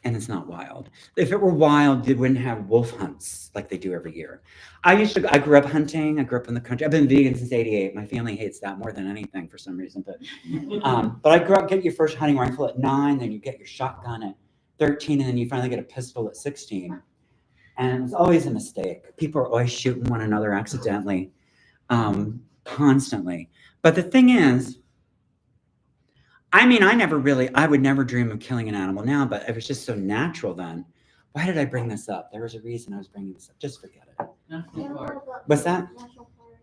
And it's not wild. If it were wild, they wouldn't have wolf hunts like they do every year. I grew up hunting. I grew up in the country. I've been vegan since '88. My family hates that more than anything for some reason. But I grew up, get your first hunting rifle at 9, then you get your shotgun at 13, and then you finally get a pistol at 16. And it's always a mistake. People are always shooting one another accidentally, constantly. But the thing is, I would never dream of killing an animal now, but it was just so natural then. Why did I bring this up? There was a reason I was bringing this up. Just forget it. National park. What's that?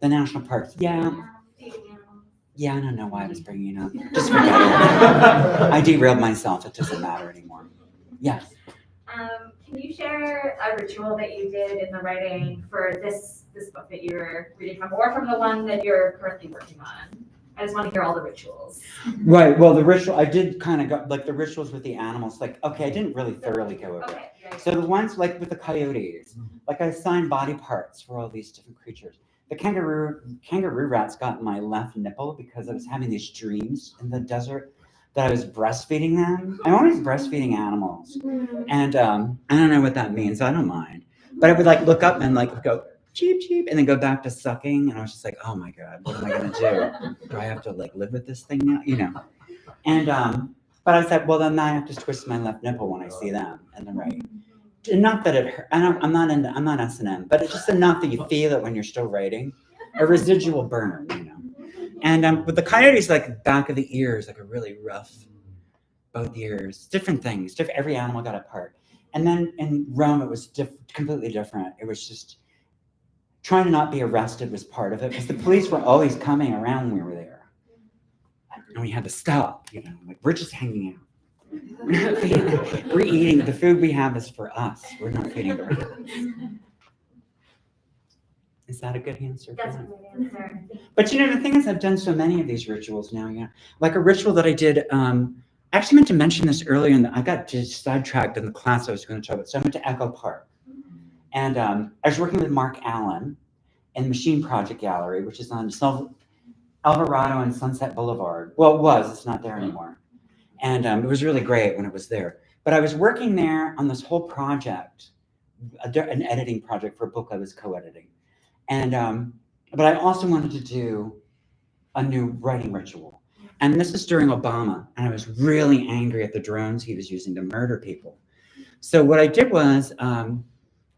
The national parks. Yeah. Feeding animals. Yeah, I don't know why I was bringing it up. Just forget it. I derailed myself. It doesn't matter anymore. Yes. Can you share a ritual that you did in the writing for this book that you're reading from, or from the one that you're currently working on? I just want to hear all the rituals. Right. Well, the ritual, I did kind of go, the rituals with the animals, okay, I didn't really thoroughly go over it. Okay. Yeah, So the ones with the coyotes, I assigned body parts for all these different creatures. The kangaroo rats got in my left nipple because I was having these dreams in the desert that I was breastfeeding them. I'm always breastfeeding animals. And I don't know what that means. I don't mind. But I would look up and go, cheep, cheep, and then go back to sucking. And I was just like, oh my God, what am I going to do? Do I have to live with this thing now? And, but I said, well, then I have to twist my left nipple when I see them and the right. Not that it hurt. I'm not S&M, but it's just enough that you feel it when you're still writing. A residual burn, And with the coyotes, back of the ears, a really rough, both ears, different things. Every animal got a part. And then in Rome, it was completely different. It was just trying to not be arrested was part of it because the police were always coming around when we were there. And we had to stop, we're just hanging out. We're not feeding, we're eating. The food we have is for us. We're not feeding the rats. Is that a good answer? That's a good answer. But the thing is, I've done so many of these rituals now. Like a ritual that I did. I actually meant to mention this earlier, and I got just sidetracked in the class I was going to talk about. So I went to Echo Park, and I was working with Mark Allen in Machine Project Gallery, which is on Alvarado and Sunset Boulevard. Well, it was. It's not there anymore. And it was really great when it was there. But I was working there on this whole project, an editing project for a book I was co-editing. And but I also wanted to do a new writing ritual. And this is during Obama, and I was really angry at the drones he was using to murder people. So what I did was, I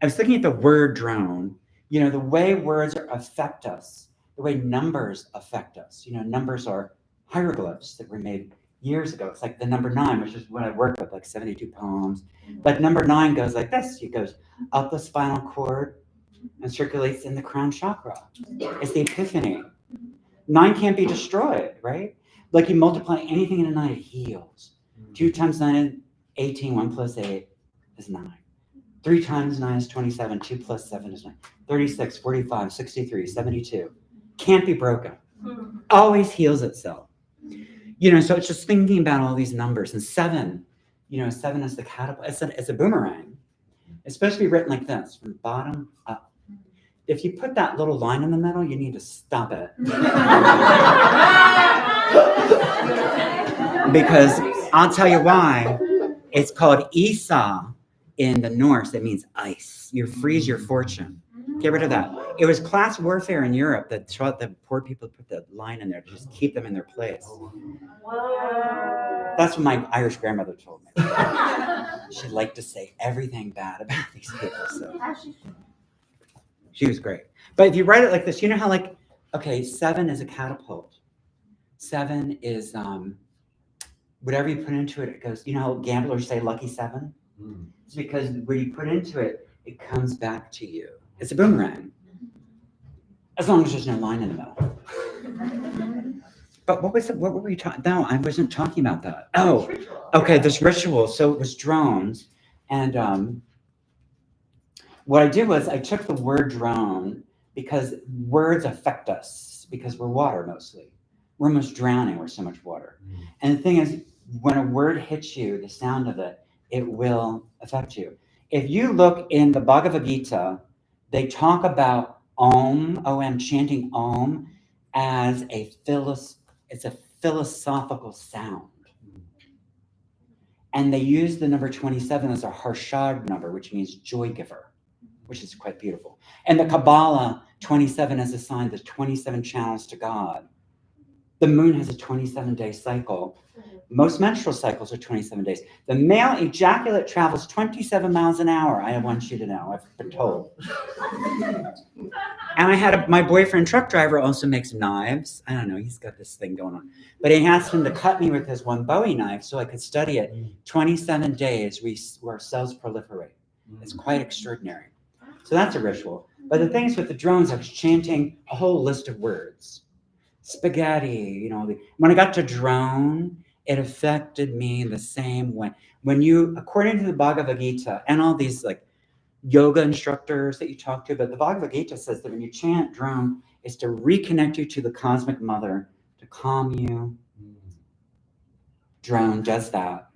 was looking at the word drone, the way words affect us, the way numbers affect us. Numbers are hieroglyphs that were made years ago. It's like the number 9, which is what I worked with, 72 poems. But number 9 goes like this. It goes up the spinal cord and circulates in the crown chakra. It's the epiphany. 9 can't be destroyed, right? You multiply anything in a 9, it heals. 2 times 9 is 18, 1 plus 8 is 9. 3 times 9 is 27, 2 plus 7 is 9. 36, 45, 63, 72. Can't be broken. Always heals itself. So it's just thinking about all these numbers. And 7, 7 is the catapult. It's a boomerang. It's supposed to be written like this, from bottom up. If you put that little line in the middle, you need to stop it. Because I'll tell you why. It's called Esau in the Norse. It means ice. You freeze your fortune. Get rid of that. It was class warfare in Europe that taught the poor people to put the line in there to just keep them in their place. Whoa. That's what my Irish grandmother told me. She liked to say everything bad about these people. So she was great. But if you write it like this, you know how like, okay, 7 is a catapult. 7 is whatever you put into it, it goes, you know how gamblers say lucky 7? It's because when you put into it, it comes back to you. It's a boomerang. As long as there's no line in the middle. But what was it? What were we talking? No, I wasn't talking about that. Oh, okay, this ritual. So it was drones. And what I did was I took the word drone because words affect us because we're water mostly. We're almost drowning, we're so much water. And the thing is, when a word hits you, the sound of it, it will affect you. If you look in the Bhagavad Gita, they talk about Om, O-M, chanting Om as it's a philosophical sound. And they use the number 27 as a harshad number, which means joy giver, which is quite beautiful. And the Kabbalah, 27 is assigned the 27 channels to God. The moon has a 27-day cycle. Most menstrual cycles are 27 days. The male ejaculate travels 27 miles an hour. I want you to know, I've been told. And I had my boyfriend, truck driver, also makes knives. I don't know, he's got this thing going on. But he asked him to cut me with his one Bowie knife so I could study it. 27 days where cells proliferate. It's quite extraordinary. So that's a ritual. But the things with the drones, I was chanting a whole list of words. Spaghetti, you know. When I got to drone, it affected me the same way. When you, according to the Bhagavad Gita, and all these like yoga instructors that you talk to, but the Bhagavad Gita says that when you chant drone, it's to reconnect you to the cosmic mother, to calm you. Drone does that.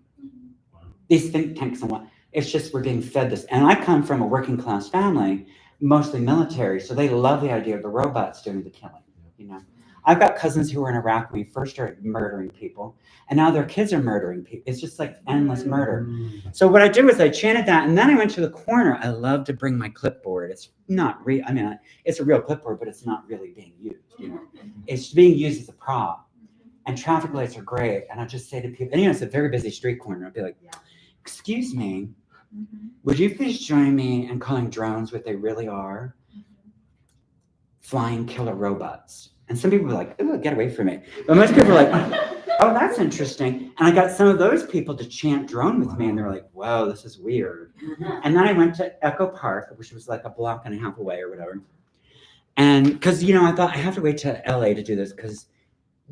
These think tanks and what, it's just we're being fed this. And I come from a working class family, mostly military, so they love the idea of the robots doing the killing, you know. I've got cousins who were in Iraq when we first started murdering people, and now their kids are murdering people. It's just like endless murder. So what I did was I chanted that, and then I went to the corner. I love to bring my clipboard. It's not real. I mean, it's a real clipboard, but it's not really being used. You know, it's being used as a prop. And traffic lights are great. And I just say to people, and you know, it's a very busy street corner. I'd be like, "Excuse me, would you please join me in calling drones what they really are? Flying killer robots." And some people were like, "Ooh, get away from me." But most people were like, "Oh, that's interesting." And I got some of those people to chant drone with me, and they were like, "Whoa, this is weird." And then I went to Echo Park, which was like a block and a half away or whatever. And because, you know, I thought I have to wait to LA to do this because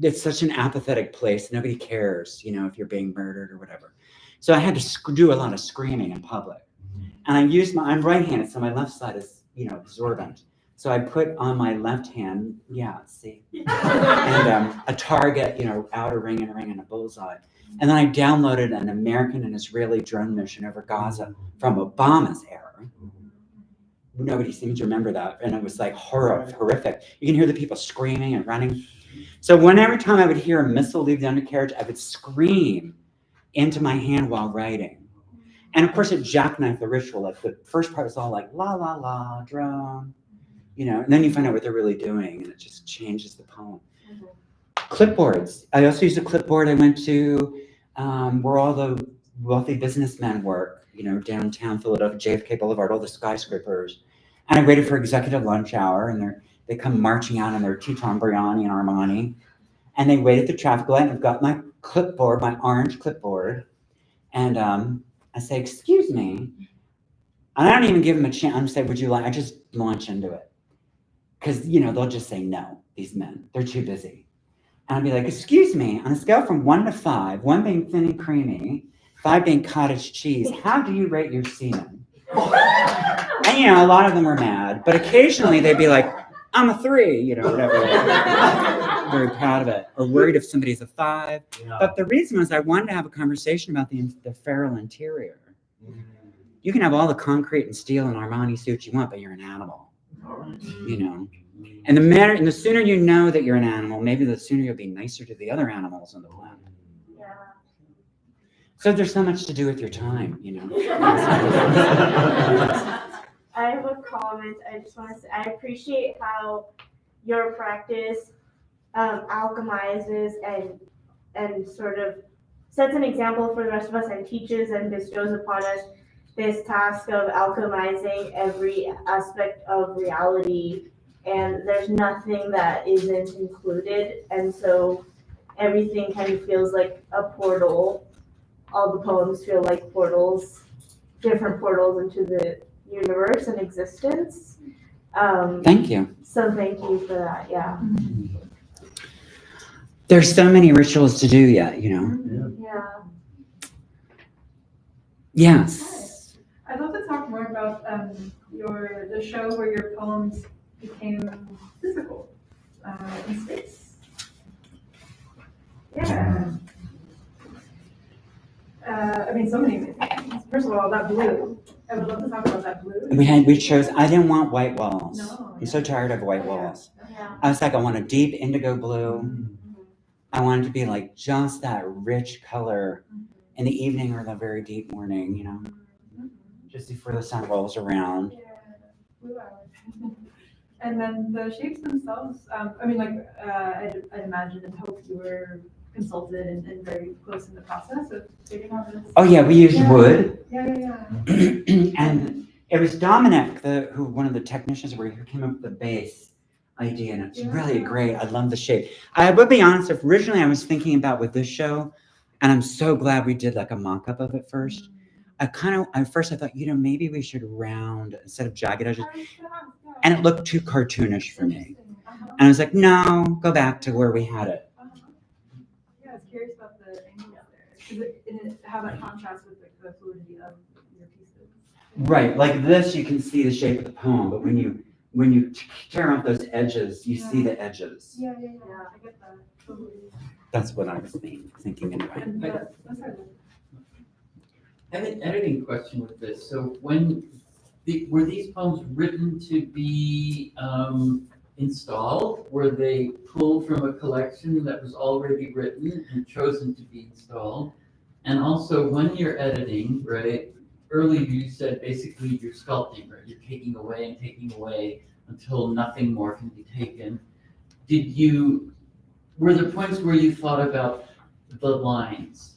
it's such an apathetic place. Nobody cares, you know, if you're being murdered or whatever. So I had to do a lot of screaming in public. And I used I'm right-handed, so my left side is, you know, absorbent. So I put on my left hand, and a target, you know, outer ring and a ring and a bullseye. And then I downloaded an American and Israeli drone mission over Gaza from Obama's era. Nobody seems to remember that. And it was like horrific. You can hear the people screaming and running. So every time I would hear a missile leave the undercarriage, I would scream into my hand while writing. And of course, it jackknifed the ritual. Like the first part was all like, la, la, la, drone. You know, and then you find out what they're really doing, and it just changes the poem. Clipboards. I also used a clipboard. I went to where all the wealthy businessmen work, you know, downtown Philadelphia, JFK Boulevard, all the skyscrapers. And I waited for executive lunch hour, and they come marching out in their Teton Briani and Armani. And they wait at the traffic light, and I've got my clipboard, my orange clipboard. And I say, "Excuse me." And I don't even give them a chance. I'm say, "Would you like?" I just launch into it. Because, you know, they'll just say no, these men. They're too busy. And I'll be like, "Excuse me, on a scale from 1 to 5, 1 being thin and creamy, 5 being cottage cheese, how do you rate your semen?" And, you know, a lot of them were mad. But occasionally they'd be like, "I'm a 3, you know, whatever." Very proud of it. Or worried if somebody's a 5. Yeah. But the reason was I wanted to have a conversation about the feral interior. You can have all the concrete and steel and Armani suits you want, but you're an animal. You know, and the sooner you know that you're an animal, maybe the sooner you'll be nicer to the other animals on the planet. Yeah. So there's so much to do with your time, you know. I have a comment. I just want to say I appreciate how your practice alchemizes and sort of sets an example for the rest of us and teaches and bestows upon us this task of alchemizing every aspect of reality. And there's nothing that isn't included, and so everything kind of feels like a portal. All the poems feel like portals, different portals into the universe and existence. Thank you. So thank you for that. Yeah. There's so many rituals to do yet, you know? Yeah. Yes. I'd love to talk more about the show where your poems became physical in space. Yeah. I mean, so many amazing things. First of all, that blue. I would love to talk about that blue. We chose, I didn't want white walls. No, I'm so tired of white Oh, yeah. walls. Yeah. I was like, I want a deep indigo blue. I want it to be like just that rich color in the evening or the very deep morning, you know, just before the sun rolls around. Yeah, blue hour. And then the shapes themselves, I mean, like, I'd imagine and hope you were consulted and very close in the process of figuring out this. Oh yeah, we used wood. Yeah. And it was Dominic, one of the technicians who came up with the base idea, and it's really great. I love the shape. I would be honest, if originally I was thinking about with this show, and I'm so glad we did like a mock-up of it first. At first I thought, maybe we should round instead of jagged edges. And it looked too cartoonish for me. And I was like, no, go back to where we had it. Yeah, I was curious about the angles there. How that contrasts with the fluidity of your pieces. Right, like this, you can see the shape of the poem, but when you tear off those edges, you see the edges. Yeah. I get that. Totally. That's what I was thinking anyway. And I have an editing question with this. So were these poems written to be installed? Were they pulled from a collection that was already written and chosen to be installed? And also, when you're editing, right, earlier you said basically you're sculpting, right? You're taking away until nothing more can be taken. Were there points where you thought about the lines,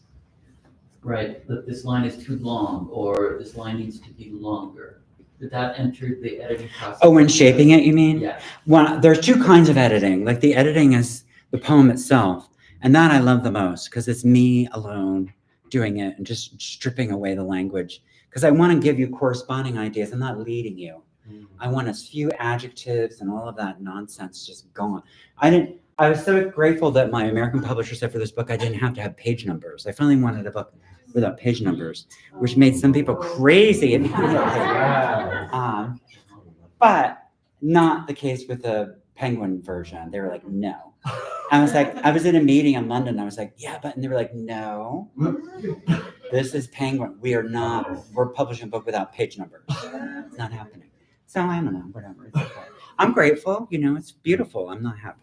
right? That this line is too long, or this line needs to be longer? Did that enter the editing process? Oh, when shaping it, you mean? Yeah. Well, there's two kinds of editing. Like the editing is the poem itself, and that I love the most because it's me alone doing it and just stripping away the language. Because I want to give you corresponding ideas. I'm not leading you. I want as few adjectives and all of that nonsense just gone. I was so grateful that my American publisher said for this book I didn't have to have page numbers. I finally wanted a book without page numbers, which made some people crazy. But not the case with the Penguin version. They were like, no. I was in a meeting in London. I was like, yeah, but, and they were like, no, this is Penguin. We're publishing a book without page numbers. It's not happening. So I don't know, whatever. It's okay. I'm grateful, it's beautiful. I'm not happy.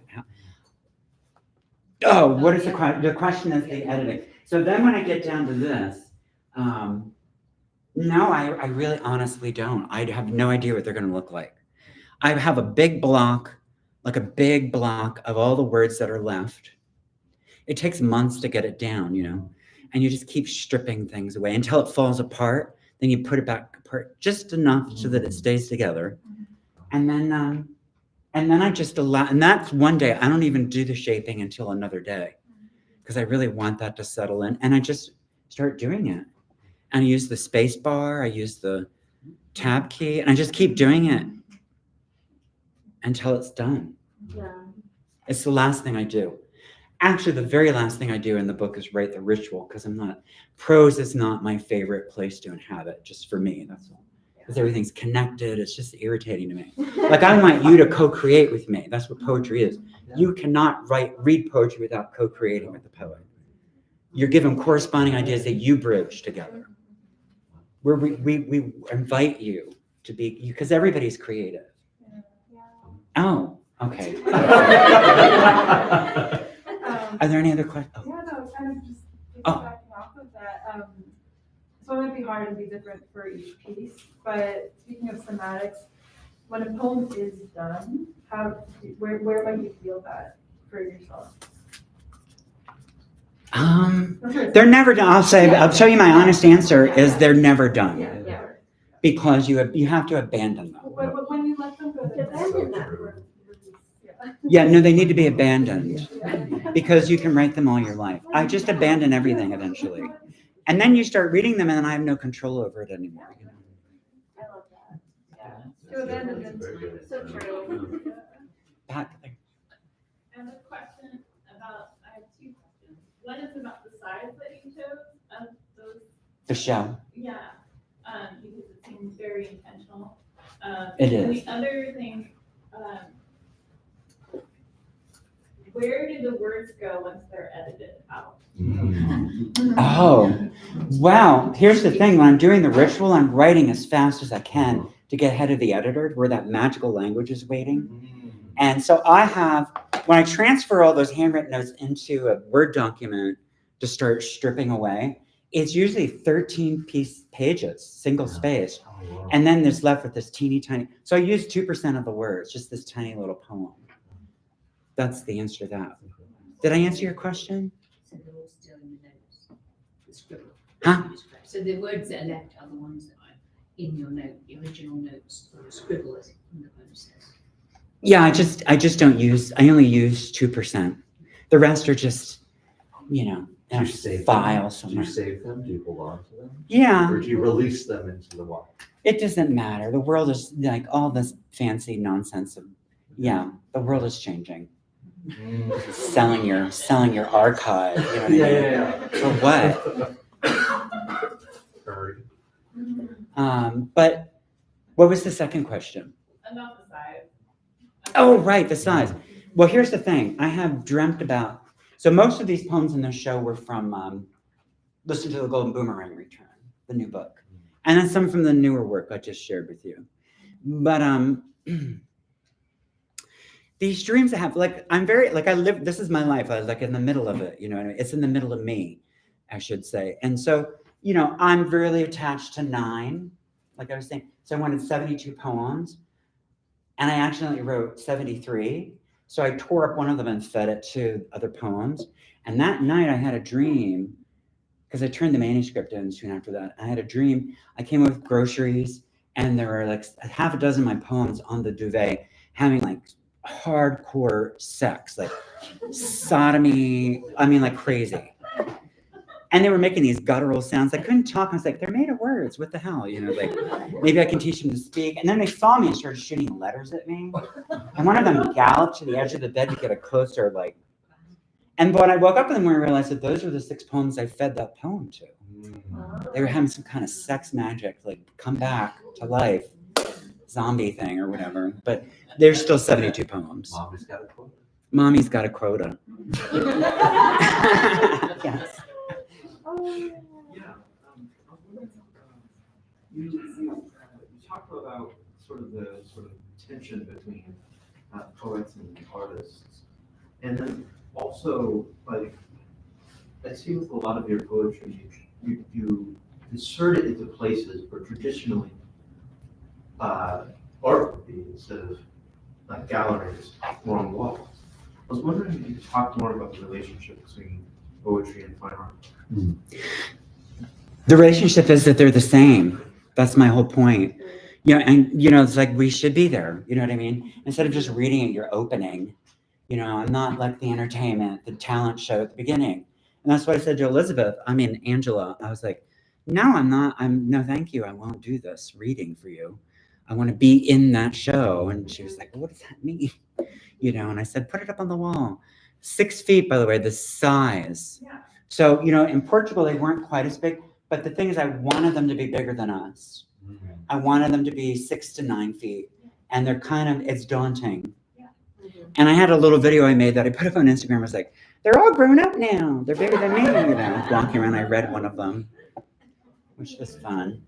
Oh, what is the question? The question is the editing. So then when I get down to this, no, I really honestly don't. I have no idea what they're going to look like. I have a big block of all the words that are left. It takes months to get it down, and you just keep stripping things away until it falls apart. Then you put it back apart just enough so that it stays together. And then I just allow, and that's one day. I don't even do the shaping until another day because I really want that to settle in. And I just start doing it. And I use the space bar, I use the tab key, and I just keep doing it until it's done. Yeah. It's the last thing I do. Actually, the very last thing I do in the book is write the ritual because prose is not my favorite place to inhabit, just for me, that's all. Because everything's connected, it's just irritating to me. Like I want you to co-create with me. That's what poetry is. You cannot read poetry without co-creating with the poet. You're given corresponding ideas that you bridge together. Where we invite you to be, because everybody's creative. Oh, okay. Are there any other questions? Yeah, no, kind of just Oh. backing off of that. So it might be hard and be different for each piece, but speaking of sematics, when a poem is done, where might you feel that for yourself? They're never done. I'll show you my honest answer is they're never done Yeah. because you have to abandon them. When you let them go, Abandon them. Yeah, no, they need to be abandoned because you can write them all your life. I just abandon everything eventually. And then you start reading them and I have no control over it anymore. You know? I love that. Yeah. To abandon them. So true. Pat, I have a question I have two questions. One is about the size that you chose of those, the show. yeah, because it seems very intentional. It and is. the other thing, where do the words go once they're edited out? Oh, wow. Here's the thing. When I'm doing the ritual, I'm writing as fast as I can to get ahead of the editor where that magical language is waiting. And so when I transfer all those handwritten notes into a Word document to start stripping away, it's usually 13 pages, single space. And then there's left with this teeny tiny. So I use 2% of the words, just this tiny little poem. That's the answer to that. Did I answer your question? So they're all still in the notes, the scribble. Huh? So the words that are left are the ones that are in your note, the original notes, or the scribble, as the poem says. Yeah, I only use 2%. The rest are just, in a file somewhere. Do you save them? Do you hold on to them? Yeah. Or do you release them into the wild? It doesn't matter. The world is like all this fancy nonsense of, the world is changing. Selling your archive. You know what I mean? For what? Heard. But what was the second question? About the size. Oh, right, the size. Well, here's the thing. I have dreamt about, so most of these poems in the show were from Listen to the Golden Boomerang Return, the new book. And then some from the newer work I just shared with you. But these dreams I have, this is my life. I in the middle of it, it's in the middle of me, I should say. And so, I'm really attached to 9, like I was saying. So I wanted 72 poems. And I accidentally wrote 73. So I tore up one of them and fed it to other poems. And that night I had a dream, because I turned the manuscript in soon after that. I had a dream. I came with groceries and there were like a half a dozen of my poems on the duvet having like hardcore sex, like sodomy, like crazy. And they were making these guttural sounds. I couldn't talk. I was like, they're made of words. What the hell? Maybe I can teach them to speak. And then they saw me and started shooting letters at me. And one of them galloped to the edge of the bed to get a closer, And when I woke up in the morning, I realized that those were the 6 poems I fed that poem to. They were having some kind of sex magic, come back to life, zombie thing or whatever. But there's still 72 poems. Mommy's got a quota. Yes. Yeah. You talked about sort of the tension between poets and artists, and then also I see with a lot of your poetry, you insert it into places where traditionally art would be instead of galleries or on walls. I was wondering if you could talk more about the relationship between poetry and fine art. The relationship is that they're the same. That's my whole point. And it's like we should be there. You know what I mean? Instead of just reading it, you're opening. I'm not like the entertainment, the talent show at the beginning. And that's what I said to Angela. I was like, no, I'm not. No, thank you. I won't do this reading for you. I want to be in that show. And she was like, well, what does that mean? And I said, put it up on the wall. 6 feet, by the way, the size. Yeah. So, in Portugal, they weren't quite as big. But the thing is, I wanted them to be bigger than us. I wanted them to be 6 to 9 feet. And they're it's daunting. And I had a little video I made that I put up on Instagram. I was like, they're all grown up now. They're bigger than me, walking around. I read one of them, which was fun.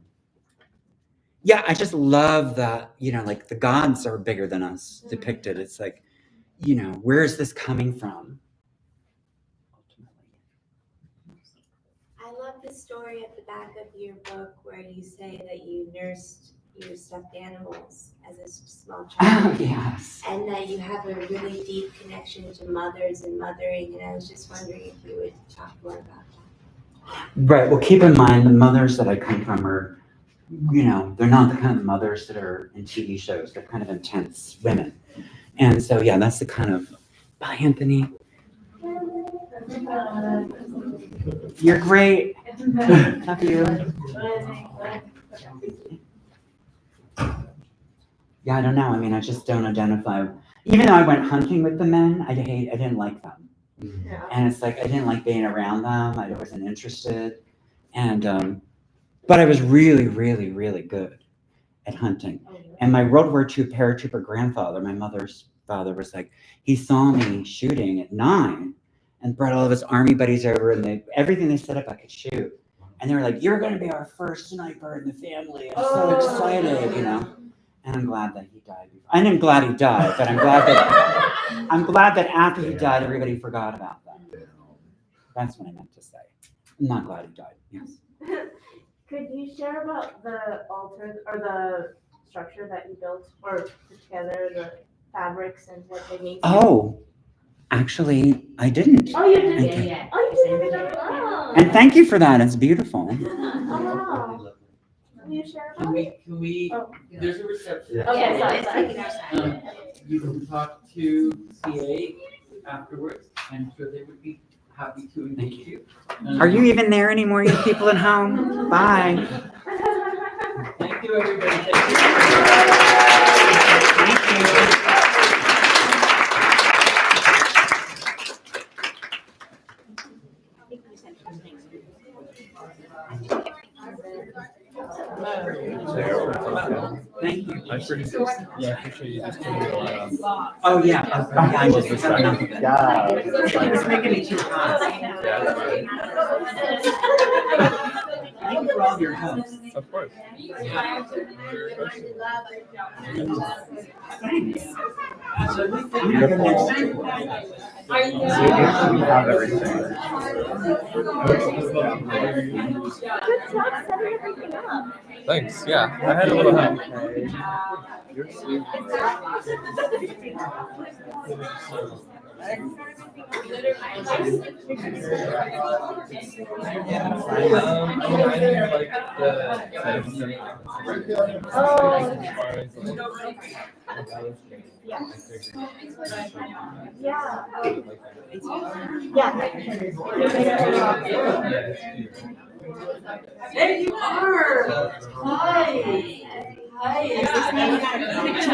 Yeah, I just love that, the gods are bigger than us depicted. It's like, where is this coming from? I love the the story at the back of your book where you say that you nursed your stuffed animals as a small Oh, child? yes. And that you have a really deep connection to mothers and mothering, and I was just wondering if you would talk more about that. Right. Well, keep in mind the mothers that I come from are, they're not the kind of mothers that are in TV shows. They're kind of intense women. And so, yeah, that's the kind of, bye, Anthony. You're great. Love you. Yeah, I don't know. I mean, I just don't identify. Even though I went hunting with the men, I didn't like them. Yeah. And it's like, I didn't like being around them. I wasn't interested. And, but I was really, really, really good at hunting. And my World War II paratrooper grandfather, my mother's father, was like, he saw me shooting at 9 and brought all of his army buddies over, and everything they set up, I could shoot. And they were like, "You're going to be our first sniper in the family." I'm so excited, And I'm glad that he died. I am glad he died, but I'm glad that after he died, everybody forgot about that. That's what I meant to say. I'm not glad he died. Yes. Could you share about the altar or the structure that you built or put together, the fabrics and what they mean? Oh, actually, I didn't. Oh, you did? Okay. Yeah. Oh, you did? Oh. And thank you for that. It's beautiful. Oh, wow. Can you share about it? Can we, Oh. there's a reception. Yeah. Okay, Yeah, sorry. You can talk to CA afterwards. I'm sure they would be happy to engage you. Are you even there anymore, you people at home? Bye. Thank you, everybody. Thank Thank you. I appreciate you just giving me a lot of. Oh, yeah. I just Yeah. It's making me too hot. Thank you for all your help. Of course. Thanks. We have everything. Good job setting everything up. Thanks. Yeah, I had a little help. You're sweet. I didn't like the Yeah. Yeah. There you are. Hi. Hi. Is this me?